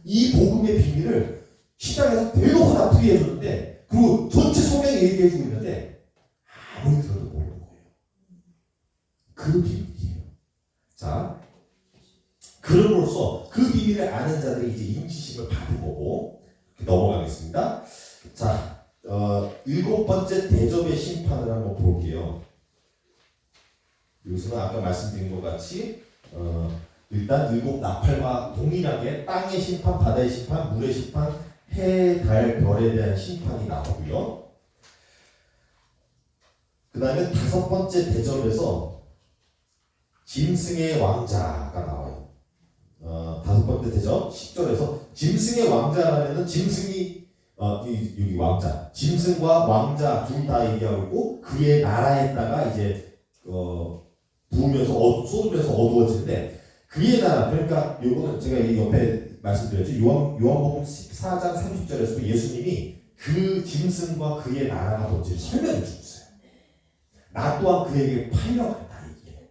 이 복음의 비밀을 시장에서 대놓고 다 풀이해줬는데 그리고 전체 소명이 얘기해주고 있는데 아무리 들어도 모르는 거예요. 그 비밀이에요. 자, 그럼으로써 그 비밀을 아는 자들이 이제 임지심을 받은 거고 넘어가겠습니다. 자, 7번째 대접의 심판을 한번 볼게요. 여기서는 아까 말씀드린 것 같이 일단 7 나팔과 동일하게 땅의 심판, 바다의 심판, 물의 심판, 해, 달, 별에 대한 심판이 나오고요. 그 다음에 5번째 대접에서 짐승의 왕자가 나와요. 5번째 대접 10절에서 짐승의 왕자라면은 짐승이 여기 왕자, 짐승과 왕자 둘 다 얘기하고 있고 그의 나라에다가 이제 부으면서 쏟으면서 어두워지는데 그의 나라, 그러니까 요거는 제가 이 옆에 말씀드렸죠. 요한복음 14장 30절에서 예수님이 그 짐승과 그의 나라가 뭔지를 설명해 주고 있어요. 나 또한 그에게 팔려간다 이게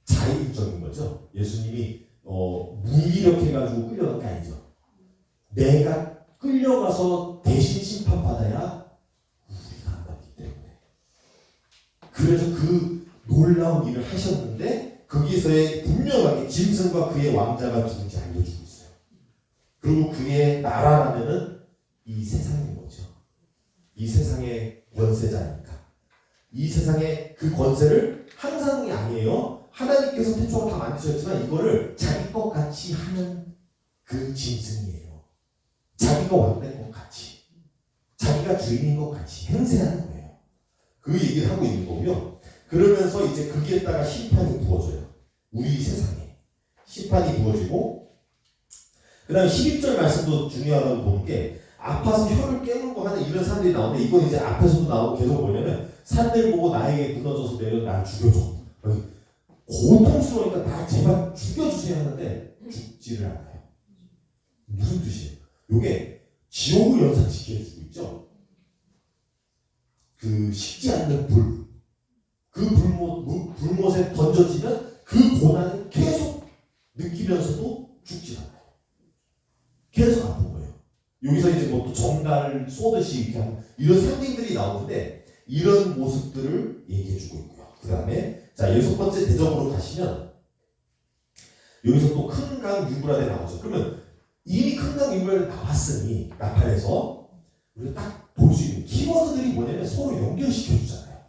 자의적인 거죠. 예수님이 무기력해가지고 끌려간 게 아니죠. 내가 끌려가서 대신 심판받아야 우리가 안 받기 때문에. 그래서 그 놀라운 일을 하셨는데 거기서의 분명하게 짐승과 그의 왕자가 누군지 알려주고 있어요. 그리고 그의 나라라면은 이 세상인 거죠. 이 세상의 권세자니까. 이 세상의 그 권세를 항상이 아니에요. 하나님께서 태초부터 다 만드셨지만 이거를 자기 것 같이 하는 그 짐승이에요. 자기가 왕된 것 같이, 자기가 주인인 것 같이 행세하는 거예요. 그 얘기를 하고 있는 거고요. 그러면서 이제 거기에다가 심판이 부어져요. 우리 세상에 심판이 부어지고, 그 다음에 12절 말씀도 중요하다고 보는 게 아파서 혀를 깨물고 하는 이런 사람들이 나오는데 이건 이제 앞에서도 나오고 계속 뭐냐면 산들 보고 나에게 무너져서 내려 날 죽여줘. 고통스러우니까 나 제발 죽여주세요 하는데 죽지를 않아요. 무슨 뜻이에요? 요게 지옥을 연상시켜주고 있죠. 그 식지 않는 불, 그 불못에 던져지면 그 고난을 계속 느끼면서도 죽지 않아요. 계속 아픈 거예요. 여기서 이제 뭐 또 정갈을 쏘듯이 이렇게 하는 이런 상징들이 나오는데 이런 모습들을 얘기해주고 있고요. 그 다음에 자 6번째 대접으로 가시면 여기서 또 큰 강 유브라데 나오죠. 그러면 이미 큰 강 유브라데 나왔으니 나팔에서 우리가 딱 볼 수 있는 키워드들이 뭐냐면 서로 연결시켜 주잖아요.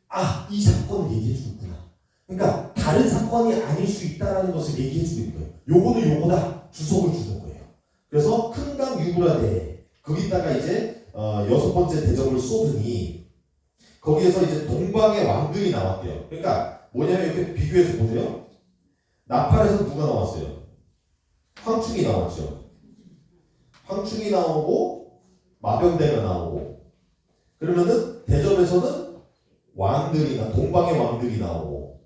아, 이 사건을 얘기해 주는구나. 그러니까 다른 사건이 아닐 수 있다는 것을 얘기해 주고 있는 거예요. 요거는 요거다. 주석을 주는 거예요. 그래서 큰 강 유브라데 거기다가 이제 6번째 대접을 쏟으니 거기에서 이제 동방의 왕들이 나왔대요. 그러니까 뭐냐면 이렇게 비교해서 보세요. 나팔에서 누가 나왔어요? 황충이 나왔죠. 황충이 나오고 마병대가 나오고 그러면은 대접에서는 왕들이나 동방의 왕들이 나오고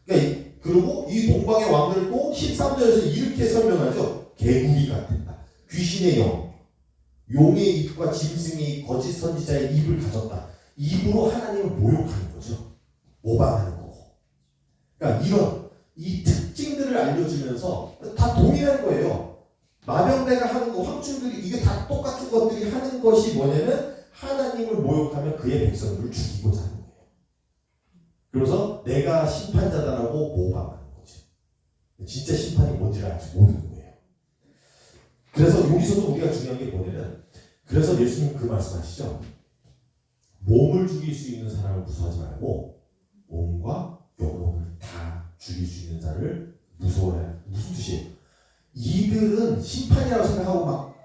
그러니까 그리고 이 동방의 왕들도 13절에서 이렇게 설명하죠. 개구리 같았다. 귀신의 영, 용의 입과 짐승의 입, 거짓 선지자의 입을 가졌다. 입으로 하나님을 모욕하는 거죠. 모방하는 거고. 그러니까 이런 이 특징들을 알려주면서 다 동일한 거예요. 마병대가 하는 거, 황충들이 이게 다 똑같은 것들이 하는 것이 뭐냐면 하나님을 모욕하면 그의 백성들을 죽이고자 하는 거예요. 그래서 내가 심판자다라고 모방하는 거죠. 진짜 심판이 뭔지를 알지 모르는 거예요. 그래서 여기서도 우리가 중요한 게 뭐냐면 그래서 예수님 그 말씀하시죠. 몸을 죽일 수 있는 사람을 무서워하지 말고 몸과 영혼을 다 죽일 수 있는 자를 무서워해요. 무슨 뜻이에요? 이들은 심판이라고 생각하고 막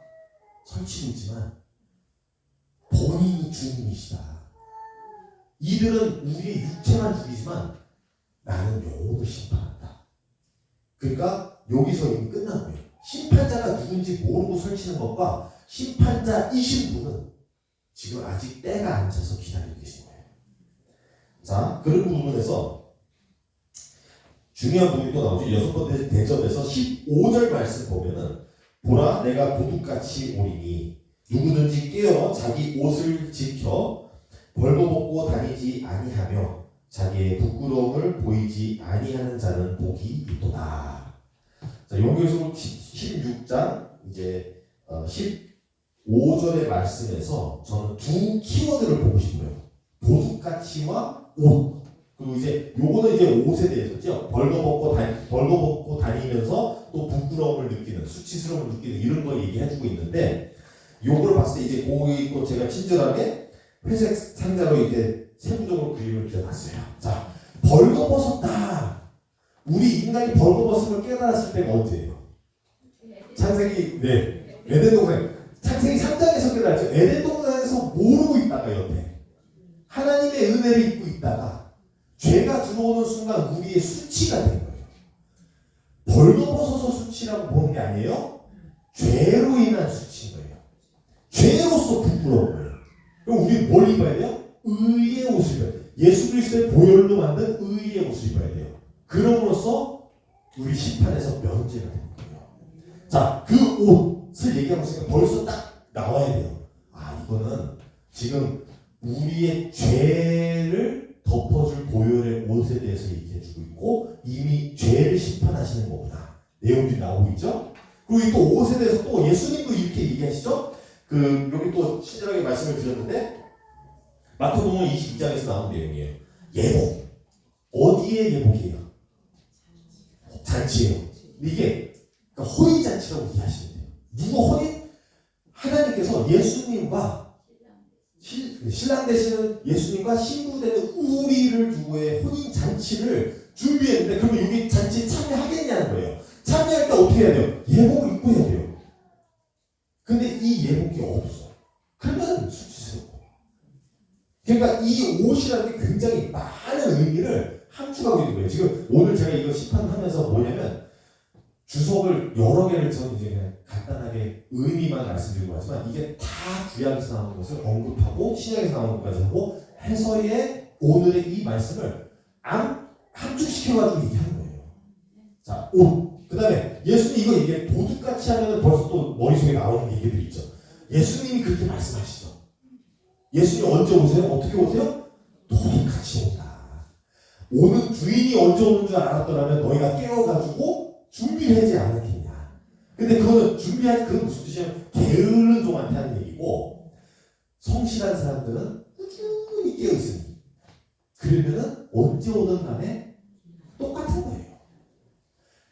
설치고 있지만 본인이 주인이시다. 이들은 우리의 육체만 죽이지만 나는 영혼을 심판한다. 그러니까 여기서 이미 끝난 거예요. 심판자가 누군지 모르고 설치는 것과 심판자이신 분은 지금 아직 때가 안 차서 기다리고 계신 거예요. 자, 그런 부분에서 중요한 부분이 또 나오죠. 6번째 대접에서 15절 말씀 보면은 보라 내가 도둑같이 오리니 누구든지 깨어 자기 옷을 지켜 벌거벗고 다니지 아니하며 자기의 부끄러움을 보이지 아니하는 자는 복이 있도다. 자, 용교에서 16장 이제 15절의 말씀에서 저는 두 키워드를 보고 싶어요. 도둑같이와 옷. 그리고 이제 요거는 이제 옷에 대해서죠. 벌거벗고 다니면서 또 부끄러움을 느끼는, 수치스러움을 느끼는 이런 걸 얘기해주고 있는데 요거를 봤을 때 이제 거기 또 제가 친절하게 회색 상자로 이제 세부적으로 그림을 그려놨어요. 자, 벌거벗었다. 우리 인간이 벌거벗음을 깨달았을 때가 언제예요? 창세기 에덴 동산. 창세기 3장에서 깨달았죠. 에덴 동산에서 모르고 있다가 옆에 하나님의 은혜를 입고 있다가 죄가 들어오는 순간 우리의 수치가 된 거예요. 벌거벗어서 수치라고 보는 게 아니에요. 죄로 인한 수치인 거예요. 죄로서 부끄러운 거예요. 그럼 우리 뭘 입어야 돼요? 의의 옷을 입어야 돼요. 예수 그리스도의 보혈로 만든 의의 옷을 입어야 돼요. 그럼으로써 우리 심판에서 면제가 되는 거예요. 자, 그 옷을 얘기하고 있으니까 벌써 딱 나와야 돼요. 아, 이거는 지금 우리의 죄를 덮어줄 보혈의 옷에 대해서 얘기해주고 있고 이미 죄를 심판하시는 거구나. 내용들이 나오고 있죠. 그리고 또 옷에 대해서 또 예수님도 이렇게 얘기하시죠. 여기 또 친절하게 말씀을 드렸는데 마태복음 22장에서 나온 내용이에요. 예복. 어디의 예복이에요? 잔치예요. 이게 그러니까 혼인잔치라고 이해하시면 돼요. 누구 혼인? 하나님께서 예수님과 신랑 되시는 예수님과 신부 되는 우리를 두고의 혼인잔치를 준비했는데 그러면 여기 잔치에 참여하겠냐는 거예요. 참여할 때 어떻게 해야 돼요? 예복을 입고 해야 돼요. 근데 이 예복이 없어. 그러면 수치스럽고. 그러니까 이 옷이라는 게 굉장히 많은 의미를 함축하고 있는 거예요. 지금 오늘 제가 이거 시판하면서 뭐냐면 주석을 여러 개를 저는 이제 그냥 간단하게 의미만 말씀드리고 하지만 이게 다 구약에서 나오는 것을 언급하고 신약에서 나오는 것까지 하고 해서의 오늘의 이 말씀을 함축시켜가지고 얘기하는 거예요. 자, 옷. 그 다음에 예수님 이거 얘기해 도둑같이 하면 벌써 또 머릿속에 나오는 얘기들이 있죠. 예수님이 그렇게 말씀하시죠. 예수님이 언제 오세요? 어떻게 오세요? 도둑같이 온다. 오는 주인이 언제 오는 줄 알았더라면 너희가 깨워가지고 준비를 하지 않았겠냐. 근데 그거는 그건 무슨 뜻이냐면 게으른 종한테 하는 얘기고 성실한 사람들은 꾸준히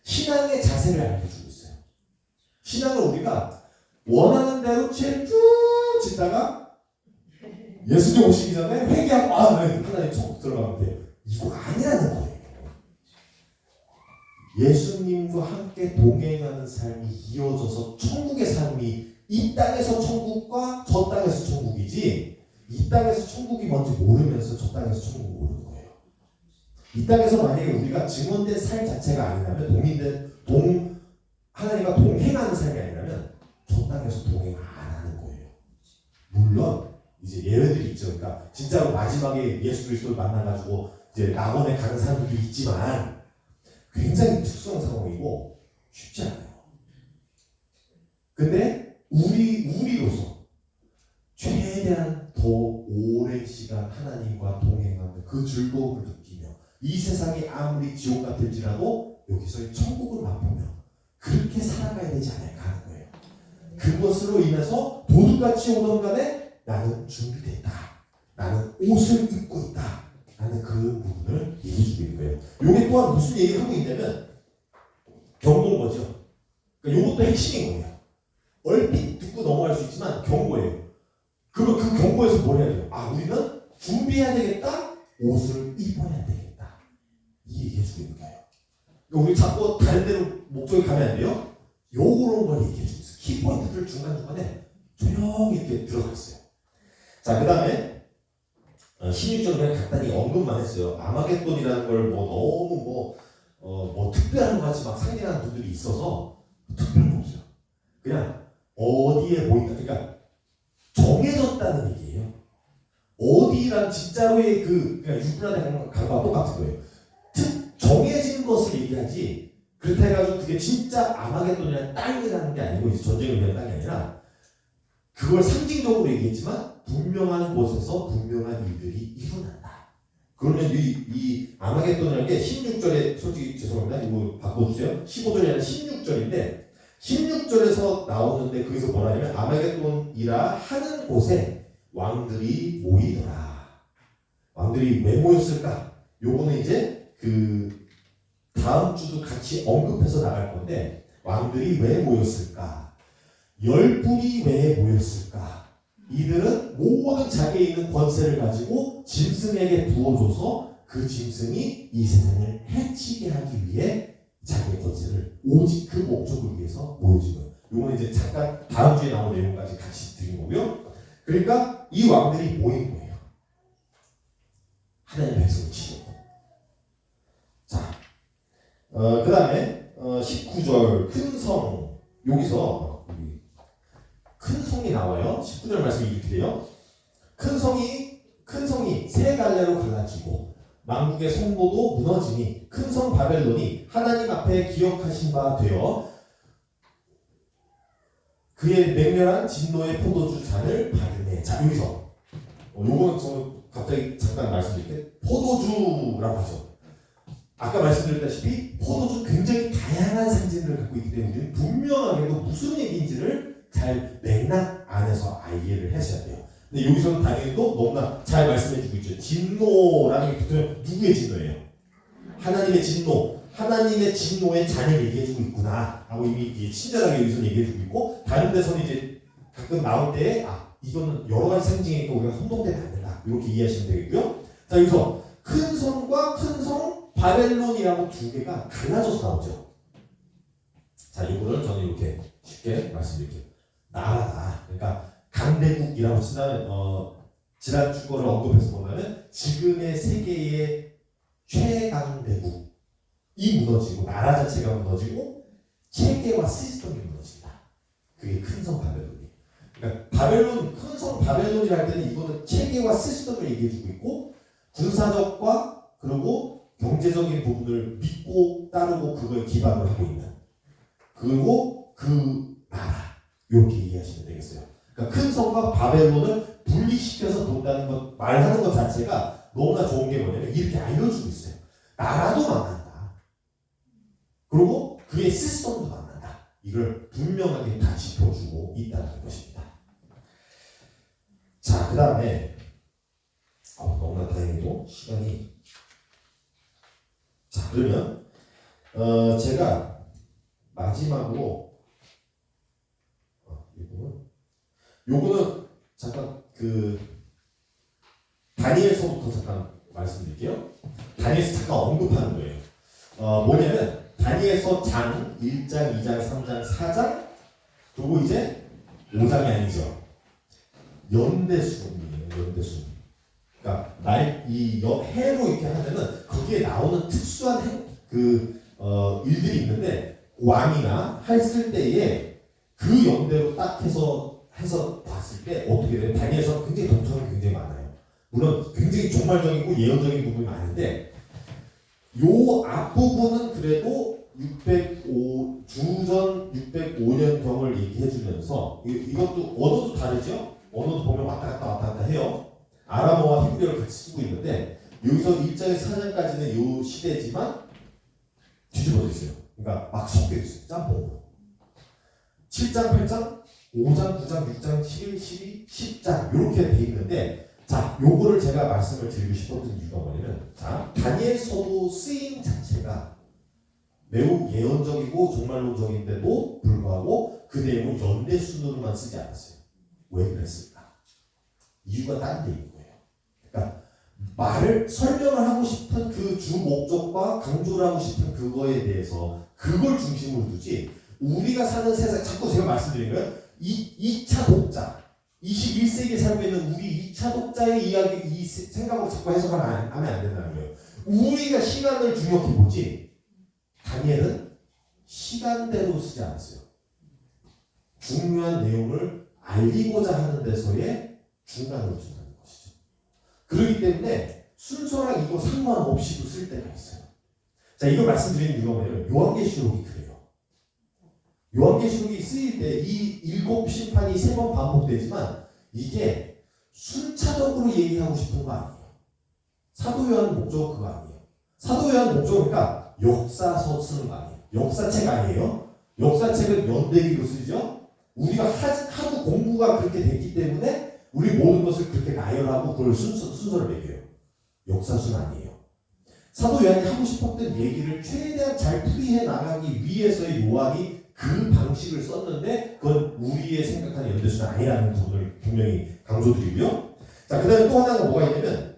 신앙의 자세를 알려주고 있어요. 신앙을 우리가 원하는 대로 죄를 쭉 짓다가 예수님 오시기 전에 회개하고 하나님 천국 들어가면 돼요. 이거 아니라는 거예요. 예수님과 함께 동행하는 삶이 이어져서 천국의 삶이 이 땅에서 천국과 저 땅에서 천국이지, 이 땅에서 천국이 뭔지 모르면서 저 땅에서 천국을 모르는 거예요. 이 땅에서 만약에 우리가 증언된 삶 자체가 아니라면, 하나님과 동행하는 삶이 아니라면 저 땅에서 동행 안 하는 거예요. 물론 이제 예외들이 있죠. 그러니까 진짜로 마지막에 예수 그리스도를 만나가지고 이제 낙원에 가는 사람들도 있지만 굉장히 특수한 상황이고 쉽지 않아요. 근데 우리로서 최대한 더 오랜 시간 하나님과 동행하는 그 즐거움을 느끼며 이 세상이 아무리 지옥 같을지라도 여기서의 천국을 맛보며 그렇게 살아가야 되지 않을까 하는 거예요. 그것으로 인해서 도둑같이 오던 간에 나는 준비됐다. 나는 옷을 입고 있다. 라는 그 부분을 얘기해주고 있는 거예요. 이게 또한 무슨 얘기를 하고 있냐면 경고인 거죠. 그러니까 이것도 핵심인 거예요. 얼핏 듣고 넘어갈 수 있지만 경고예요. 그러면 그 경고에서 뭘 해야 돼요? 우리는 준비해야 되겠다. 옷을 입어야 되겠다. 이 얘기해주고 있는 거예요. 그러니까 우리 자꾸 다른 데로 목적이 가면 안 돼요. 요런 걸 얘기해주고 있어요. 키포인트들 중간중간에 조용히 이렇게 들어가 있어요. 자, 그 다음에 16절을 그냥 간단히 언급만 했어요. 아마겟돈이라는 걸 너무 특별한 것 같이 막 상징하는 분들이 있어서 특별한 거 없어요. 그냥 어디에 모인다. 그러니까 정해졌다는 얘기예요. 어디란 진짜로의 그냥 유불안한 강과 똑같은 거예요. 정해진 것을 얘기하지 그렇다 해가지고 그게 진짜 아마겟돈이라는 땅이라는 게 아니고 이제 전쟁을 위한 땅이 아니라 그걸 상징적으로 얘기했지만 분명한 곳에서 분명한 일들이 일어난다. 그러면 이 아마겟돈이라는 게 16절에 솔직히 죄송합니다. 이거 바꿔주세요. 15절이 아니라 16절인데 16절에서 나오는데 거기서 뭐라 하냐면 아마겟돈이라 하는 곳에 왕들이 모이더라. 왕들이 왜 모였을까? 요거는 이제 그 다음 주도 같이 언급해서 나갈 건데 왕들이 왜 모였을까? 열불이 왜 모였을까? 이들은 모든 자기에 있는 권세를 가지고 짐승에게 부어줘서 그 짐승이 이 세상을 해치게 하기 위해 자기의 권세를 오직 그 목적을 위해서 모여진 거예요. 이거는 이제 잠깐 다음 주에 나온 내용까지 같이 드린 거고요. 그러니까 이 왕들이 모인 거예요. 하나님의 백성을 치려고. 자, 그 다음에 19절 큰 성, 여기서 큰 성이 나와요. 19절 말씀이 이렇게 돼요. 큰 성이 세 갈래로 갈라지고 만국의 성도도 무너지니 큰 성 바벨론이 하나님 앞에 기억하신 바 되어 그의 맹렬한 진노의 포도주 잔을 받으네. 자, 여기서 요거는 저 갑자기 잠깐 말씀드릴게요. 포도주라고 하죠. 아까 말씀드렸다시피 포도주 굉장히 다양한 상징들을 갖고 있기 때문에 분명하게도 무슨 얘기인지를 잘 맥락 안에서 이해를 하셔야 돼요. 근데 여기서는 당연히 또 너무나 잘 말씀해주고 있죠. 진노라는 게 붙으면 누구의 진노예요? 하나님의 진노. 하나님의 진노의 잔을 얘기해주고 있구나 라고 이미 친절하게 여기서 얘기해주고 있고 다른 데서는 이제 가끔 나올 때 이거는 여러 가지 상징이니까 우리가 혼동되면 안 된다 이렇게 이해하시면 되겠고요. 자, 여기서 큰 성과 큰 성 바벨론이라고 두 개가 갈라져서 나오죠. 자, 이거를 저는 이렇게 쉽게 말씀드릴게요. 나라다. 그러니까 강대국이라고 친다면 지난 주거를 언급해서 보면 지금의 세계의 최강대국이 무너지고 나라 자체가 무너지고 체계와 시스템이 무너진다. 그게 큰 성 바벨론이에요. 그러니까 바벨론 큰 성 바벨론이라 할 때는 이거는 체계와 시스템을 얘기해주고 있고 군사적과 그리고 경제적인 부분을 믿고 따르고 그걸 기반으로 하고 있는 그리고 그 나라 이렇게 이해하시면 되겠어요. 그러니까 큰 성과 바벨론을 분리시켜서 본다는 것 말하는 것 자체가 너무나 좋은 게 뭐냐면 이렇게 알려주고 있어요. 나라도 망한다. 그리고 그의 시스템도 망한다. 이걸 분명하게 다 짚어주고 있다는 것입니다. 자, 그 다음에 너무나 다행히도 시간이 자, 그러면 제가 마지막으로 요거는 잠깐 그 다니엘서부터 잠깐 말씀드릴게요. 다니엘서 잠깐 언급하는 거예요. 뭐냐면 다니엘서 장 1장, 2장, 3장, 4장 그리고 이제 5장이 아니죠. 연대순이에요. 연대순. 그러니까 해로 이렇게 하면은 거기에 나오는 특수한 일들이 있는데 왕이나 했을 때에 그 연대로 딱 해서 봤을 때 어떻게 돼요? 다니엘서 굉장히 독특한 게 굉장히 많아요. 물론 굉장히 종말적이고 예언적인 부분이 많은데 요 앞부분은 그래도 주전 605년경을 얘기해주면서 이것도 언어도 다르죠? 언어도 보면 왔다 갔다 해요. 아람어와 히브리어를 같이 쓰고 있는데 여기서 1장에서 4장까지는 요 시대지만 뒤집어져 있어요. 그러니까 막 섞여 있어요. 짬뽕으로. 7장, 8장, 5장, 9장, 6장, 11, 12, 10장 이렇게 돼 있는데 자, 요거를 제가 말씀을 드리고 싶었던 이유가 뭐냐면 자, 다니엘서도 쓰임 자체가 매우 예언적이고 종말론적인데도 불구하고 그 내용을 연대순으로만 쓰지 않았어요. 왜 그랬을까? 이유가 다른 데 있는 거예요. 그러니까 설명을 하고 싶은 그 주 목적과 강조를 하고 싶은 그거에 대해서 그걸 중심으로 두지 우리가 사는 세상 자꾸 제가 말씀드린 거예요. 2차 독자 21세기에 살고 있는 우리 2차 독자의 이야기 이 생각을 자꾸 해석을 하면 안 된다는 거예요. 우리가 시간을 중요히 보지 다니엘은 시간대로 쓰지 않았어요. 중요한 내용을 알리고자 하는 데서의 중간으로 준다는 것이죠. 그렇기 때문에 순서랑 이거 상관없이도 쓸 때가 있어요. 자, 이걸 말씀드리는 이유가 뭐냐면 요한계시록이 그래요. 요한계시록이 쓰일 때 이 7심판이 3번 반복되지만 이게 순차적으로 얘기하고 싶은 거 아니에요. 사도 요한 목적은 그거 아니에요. 사도 요한 목적은 그러니까 역사서 쓰는 거 아니에요. 역사책 아니에요. 역사책은 연대기로 쓰죠. 우리가 하도 공부가 그렇게 됐기 때문에 우리 모든 것을 그렇게 나열하고 그걸 순서를 매겨요. 역사순 아니에요. 사도 요한이 하고 싶었던 얘기를 최대한 잘 풀이해 나가기 위해서의 요한이 그 방식을 썼는데 그건 우리의 생각하는 연대순 아니라는 부분을 분명히 강조드리고요. 자, 그 다음에 또 하나가 뭐가 있냐면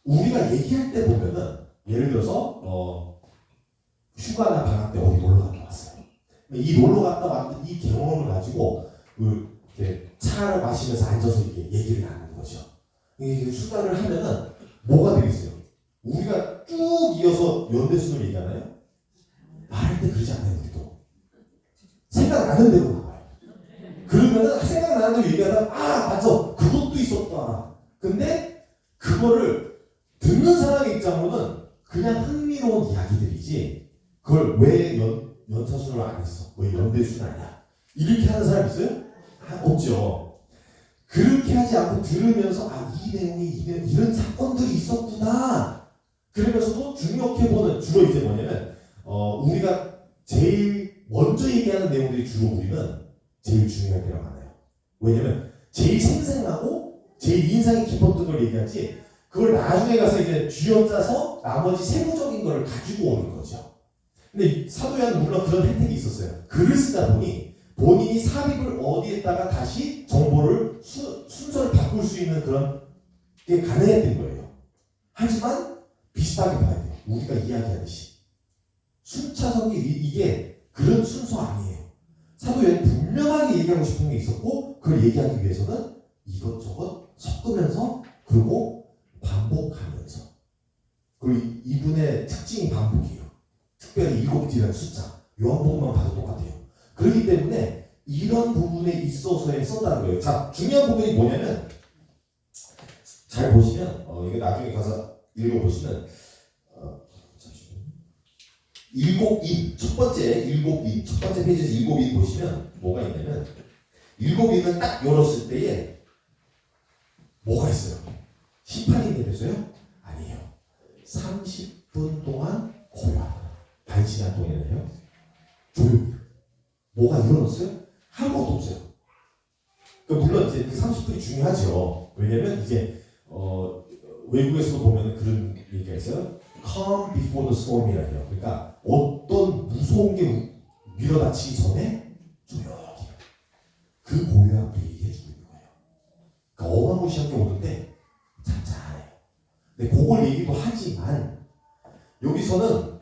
우리가 얘기할 때 보면은 예를 들어서 휴가나 방학 때 어디 놀러 갔다 왔어요. 이 놀러 갔다 왔던 이 경험을 가지고 이렇게 차를 마시면서 앉아서 이렇게 얘기를 나누는 거죠. 이 수다를 하면은 뭐가 되겠어요? 우리가 쭉 이어서 연대순을 얘기하나요? 말할 때 그러지 않아요. 우리도 생각나는 대로 나와요. 그러면은 생각나는 대로 얘기하다가 맞아 그것도 있었다. 근데 그거를 듣는 사람의 입장으로는 그냥 흥미로운 이야기들이지 그걸 왜 연차순을 안 했어? 왜 연대순 아니야? 이렇게 하는 사람 있어요? 없죠. 그렇게 하지 않고 들으면서 이 내용이 이런 사건들이 있었구나. 그러면서도 중요해 보는 주로 이제 뭐냐면 우리가 제일 먼저 얘기하는 내용들이 주로 우리는 제일 중요할 때가 많아요. 왜냐면 제일 생생하고 제일 인상이 깊었던 걸 얘기하지 그걸 나중에 가서 이제 쥐어짜서 나머지 세부적인 걸 가지고 오는 거죠. 근데 사도 요한은 물론 그런 혜택이 있었어요. 글을 쓰다 보니 본인이 삽입을 어디에다가 다시 정보를 순서를 바꿀 수 있는 그런 게 가능했던 거예요. 하지만 비슷하게 봐야 돼요. 우리가 이야기하듯이 순차적이 이게 그런 순서 아니에요. 사도 요한이 분명하게 얘기하고 싶은 게 있었고 그걸 얘기하기 위해서는 이것저것 섞으면서 그리고 반복하면서 그리고 이분의 특징이 반복이에요. 특별히 7개라는 숫자 요한복음만 봐도 똑같아요. 그렇기 때문에 이런 부분에 있어서의 썼다는 거예요. 자, 중요한 부분이 뭐냐면 잘 보시면 이거 나중에 가서 읽어보시면 일곱인 첫 번째 일곱인 첫 번째 페이지에서 일곱인 보시면 뭐가 있냐면 일곱인을 딱 열었을 때에 뭐가 있어요? 심판이 내려져요? 아니에요. 30분 동안 고요하다. 반시간 동안이에요. 조용히. 뭐가 일어났어요? 아무것도 없어요. 물론 이제 그 30분이 중요하죠. 왜냐면 이제 외국에서도 보면 그런 얘기가 있어요. Calm before the storm이라요. 그러니까 어떤 마치기 전에 조용히 그 고요한 우리 얘기해주고 있는 거예요. 그러니까 어마무시한 게 오는데 잔잔해요. 근데 그걸 얘기도 하지만 여기서는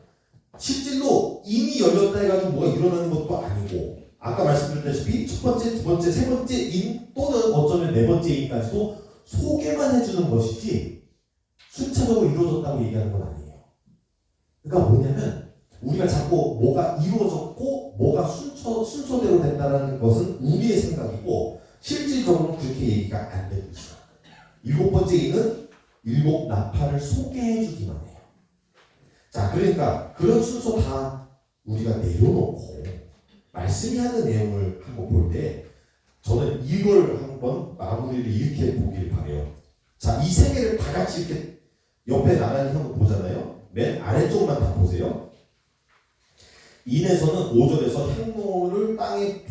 실질로 이미 열렸다 해가지고 뭐가 일어나는 것도 아니고 아까 말씀드렸다시피 첫 번째, 두 번째, 세 번째 인 또는 어쩌면 네 번째 인까지도 소개만 해주는 것이지 순차적으로 이루어졌다고 얘기하는 건 아니에요. 그러니까 뭐냐면 우리가 자꾸 뭐가 이루어졌고 뭐가 순서대로 된다는 것은 우리의 생각이고 실질적으로 그렇게 얘기가 안 되고 있어요. 일곱 번째 인은 일곱 나팔을 소개해주기만 해요. 자, 그러니까 그런 순서 다 우리가 내려놓고 말씀이 하는 내용을 한번 볼 때 저는 이걸 한번 마무리를 이렇게 보길 바래요. 자, 이 세 개를 다 같이 이렇게 옆에 나란히 한번 보잖아요. 맨 아래쪽만 다 보세요. 인에서는 5절에서 행로를 땅에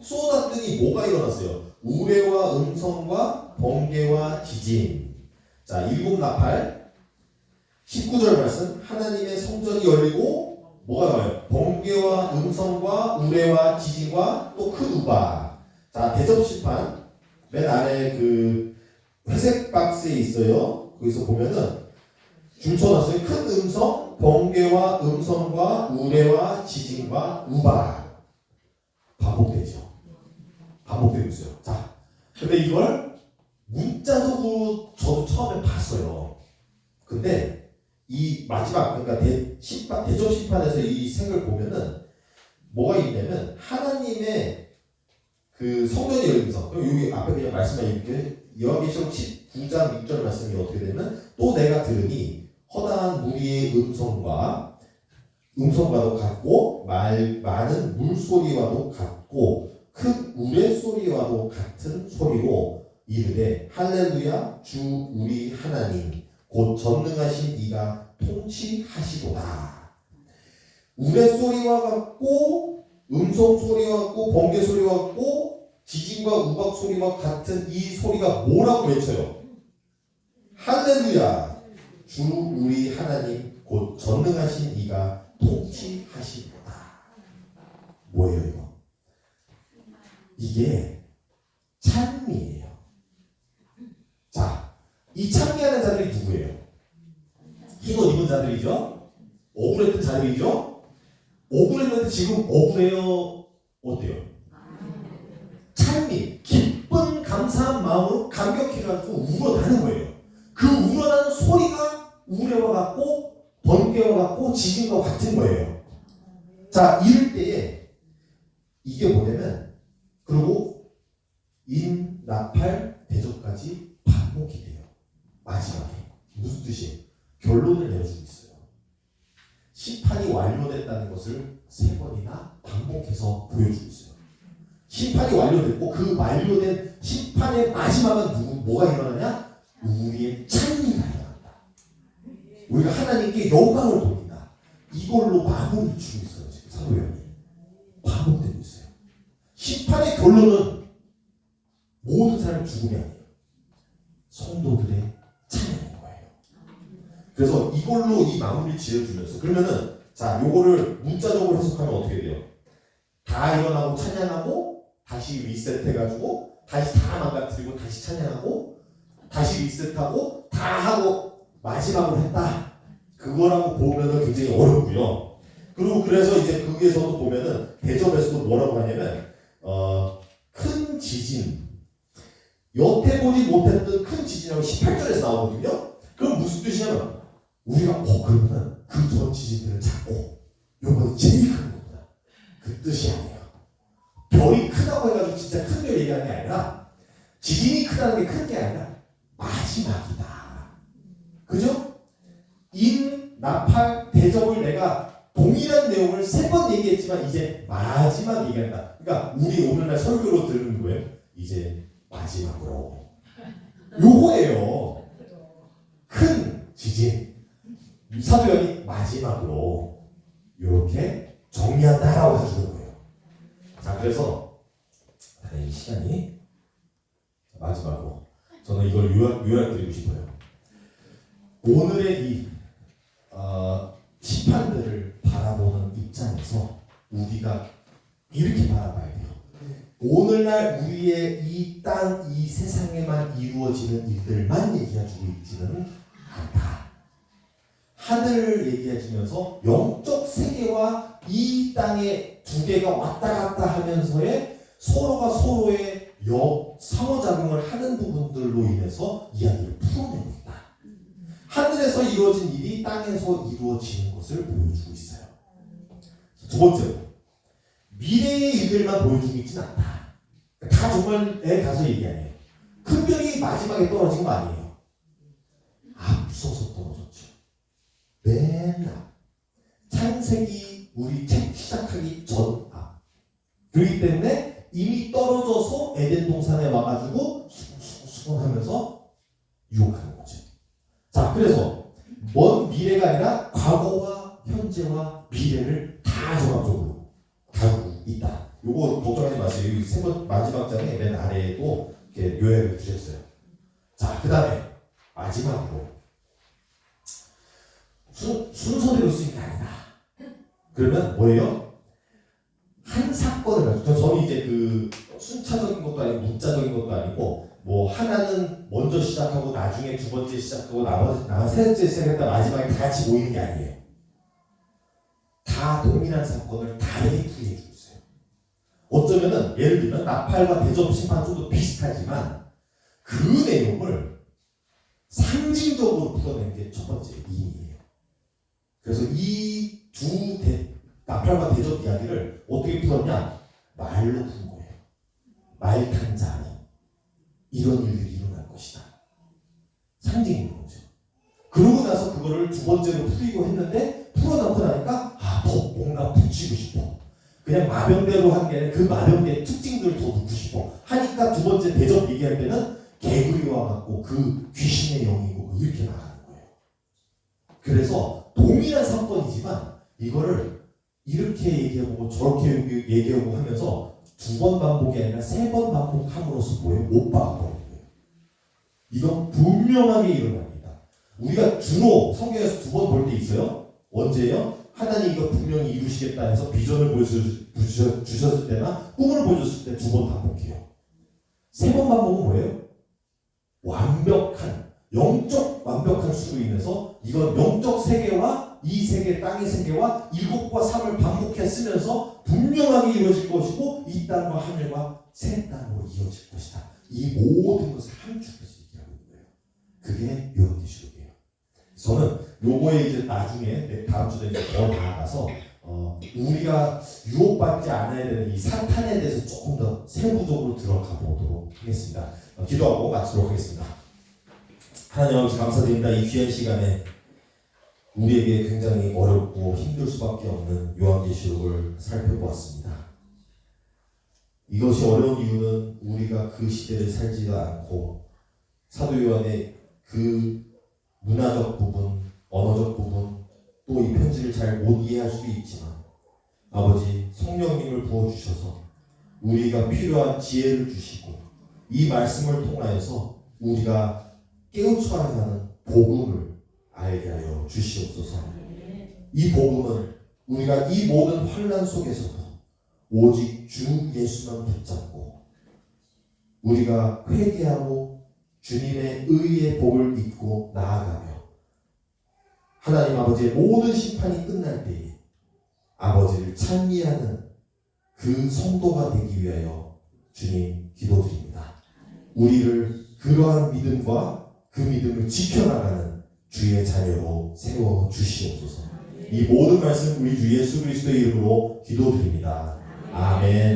쏟았더니 뭐가 일어났어요? 우레와 음성과 번개와 지진. 자, 일곱 나팔 19절 말씀 하나님의 성전이 열리고 뭐가 나와요? 번개와 음성과 우레와 지진과 또 큰 우박. 자, 대접심판 맨 아래 그 회색 박스에 있어요. 거기서 보면은 줄 쳐놨어요. 큰 음성, 번개와 음성과 우레와 지진과 우박. 반복되죠. 반복되고 있어요. 자, 근데 이걸 문자적으로 저도 처음에 봤어요. 근데 이 마지막 그러니까 대접 심판에서 이 색을 보면은 뭐가 있냐면 하나님의 그 성전이 열리면서 여기 앞에 그냥 말씀만 이렇게 요한계시록 19장 6절 말씀이 어떻게 되면 또 내가 들으니 허다한 무리의 음성과도 같고 많은 물소리와도 같고 큰 우레소리와도 같은 소리로 이르되 할렐루야 주 우리 하나님 곧 전능하신 이가 통치하시도다. 우레소리와 같고 음성소리와 같고 번개소리와 같고 지진과 우박소리와 같은 이 소리가 뭐라고 외쳐요? 할렐루야 주 우리 하나님 곧 전능하신 이가 통치하시도다. 뭐예요 이거? 이게 찬미예요. 자, 이 찬미하는 자들이 누구예요? 흰 옷 입은 자들이죠? 억울했던 자들이죠? 억울했는데 지금 억울해요? 어때요? 찬미, 기쁜 감사한 마음으로 감격해가지고 울어나는 거예요. 그 울어나는 소리가 우레와 같고 번개와 같고 지진과 같은 거예요. 자, 이럴 때에 이게 뭐냐면 그리고 인, 나팔, 대접까지 반복이 돼요. 마지막에 무슨 뜻이에요? 결론을 내려주고 있어요. 심판이 완료됐다는 것을 세 번이나 반복해서 보여주고 있어요. 심판이 완료됐고 그 완료된 심판의 마지막은 뭐가 일어나냐? 우리의 찬미가 일어난다. 우리가 하나님께 영광을 돌린다. 이걸로 마무리 주고 있어요. 지금 사도요한이 반복되고 있어요. 심판의 결론은 모든 사람 죽음이 아니에요. 성도들의 찬양인 거예요. 그래서 이걸로 이 마무리 지어주면서 그러면은 자 요거를 문자적으로 해석하면 어떻게 돼요? 다 일어나고 찬양하고 다시 리셋해가지고 다시 다 망가뜨리고 다시 찬양하고 다시 리셋하고 다 하고 마지막으로 했다. 그거라고 보면은 굉장히 어렵고요. 그리고 그래서 이제 거기에서도 보면은 대접에서도 뭐라고 하냐면 큰 지진 여태 보지 못했던 큰 지진이라고 18절에서 나오거든요. 그럼 무슨 뜻이냐면 우리가 그러면은 그 전 지진들을 잡고 요번이 제일 큰 거구나. 그 뜻이 아니에요. 별이 크다고 해가지고 진짜 큰 별 얘기하는 게 아니라 지진이 크다는 게 큰 게 아니라 마지막이다. 그죠? 인, 나팔, 대접을 내가 동일한 내용을 세 번 얘기했지만 이제 마지막 얘기한다. 그러니까 우리 오늘날 설교로 들은 거예요. 이제 마지막으로 요거예요. 큰 지진 사도연이 마지막으로 이렇게 정리한다라고 해주는 거예요. 자, 그래서 이 시간이 마지막으로 저는 이걸 요약드리고 싶어요. 오늘의 이 심판들을 바라보는 입장에서 우리가 이렇게 바라봐야 돼요. 오늘날 우리의 이 땅, 이 세상에만 이루어지는 일들만 얘기해주고 있지는 않다. 하늘을 얘기해주면서 영적 세계와 이 땅의 두 개가 왔다 갔다 하면서의 서로가 서로의 상호작용을 하는 부분들로 인해서 이야기를 풀어내고 있다. 하늘에서 이루어진 일이 땅에서 이루어지는 것을 보여주고 있어요. 두 번째로, 미래의 일들만 보여주고 있지는 않다. 다 정말에 가서 얘기 아니에요. 큰 별이 마지막에 떨어진 거 아니에요. 앞서서 떨어졌죠. 맨 앞. 창세기 우리 책 시작하기 전 앞. 그렇기 때문에 이미 떨어져서 에덴 동산에 와가지고 수근수근 하면서 유혹하는 거죠. 자, 그래서 먼 미래가 아니라 과거와 현재와 미래를 다 종합적으로 다루고 있다. 요거 걱정하지 마세요. 여기 세 번 마지막 장에 맨 아래에도 이렇게 요약을 주셨어요. 자, 그 다음에 마지막으로 순서대로 쓰는 게 아니다. 그러면 뭐예요? 한 사건을 가지고, 저는 이제 그 순차적인 것도 아니고 문자적인 것도 아니고 뭐 하나는 먼저 시작하고 나중에 두 번째 시작하고 나머지 세 번째 시작했다 마지막에 다 같이 모이는 게 아니에요. 다 동일한 사건을 다르게 풀이해주고 있어요. 어쩌면은 예를 들면 나팔과 대접 심판 좀더 비슷하지만 그 내용을 상징적으로 풀어낸 게 첫 번째 이인이에요. 그래서 이 두 나팔과 대접 이야기를 어떻게 풀었냐? 말로 푼 거예요. 말 탄 자니 이런 일들이 일어날 것이다. 상징인 거죠. 그러고 나서 그거를 두 번째로 풀이고 했는데 풀어놓고 나니까 더 뭔가 붙이고 싶어. 그냥 마병대로 한 게 아니라 그 마병대의 특징들을 더 넣고 싶어 하니까 두 번째 대접 얘기할 때는 개구리와 같고 그 귀신의 영이고 이렇게 나가는 거예요. 그래서 동일한 사건이지만 이거를 이렇게 얘기해보고 저렇게 얘기해보고 하면서 두 번 반복이 아니라 세 번 반복함으로써 뭐예요? 못 박아버리는 거예요. 이건 분명하게 일어납니다. 우리가 주로 성경에서 두 번 볼 때 있어요. 언제예요? 하나님 이거 분명히 이루시겠다 해서 비전을 보여주셨을 때나 꿈을 보여줬을 때 두 번 반복해요. 세 번 반복은 뭐예요? 완벽한 영적 완벽한 수로 인해서 이건 영적 세계와 이 세계 땅의 세계와 일곱과 삼을 반복해 쓰면서 분명하게 이루어질 것이고 이 땅과 하늘과 새 땅으로 이어질 것이다. 이 모든 것을 함축해서 얘기하고 있는 거예요. 그게 요한계시록이에요. 저는 요거에 이제 나중에 다음 주에 더 나아가서 우리가 유혹받지 않아야 되는 이 사탄에 대해서 조금 더 세부적으로 들어가 보도록 하겠습니다. 기도하고 마치도록 하겠습니다. 하나님 아버지 감사드립니다. 이 귀한 시간에 우리에게 굉장히 어렵고 힘들 수밖에 없는 요한계시록을 살펴보았습니다. 이것이 어려운 이유는 우리가 그 시대를 살지 않고 사도 요한의 그 문화적 부분, 언어적 부분, 또 이 편지를 잘 못 이해할 수도 있지만 아버지 성령님을 부어주셔서 우리가 필요한 지혜를 주시고 이 말씀을 통하여서 우리가 깨우쳐야 하는 복음을 알게 하여 주시옵소서. 이 복음은 우리가 이 모든 환난 속에서도 오직 주 예수만 붙잡고 우리가 회개하고 주님의 의의 복을 믿고 나아가며 하나님 아버지의 모든 심판이 끝날 때에 아버지를 찬미하는 그 성도가 되기 위하여 주님 기도드립니다. 우리를 그러한 믿음과 그 믿음을 지켜나가는 주의 자녀로 세워 주시옵소서. 이 모든 말씀 우리 주 예수 그리스도의 이름으로 기도드립니다. 아멘.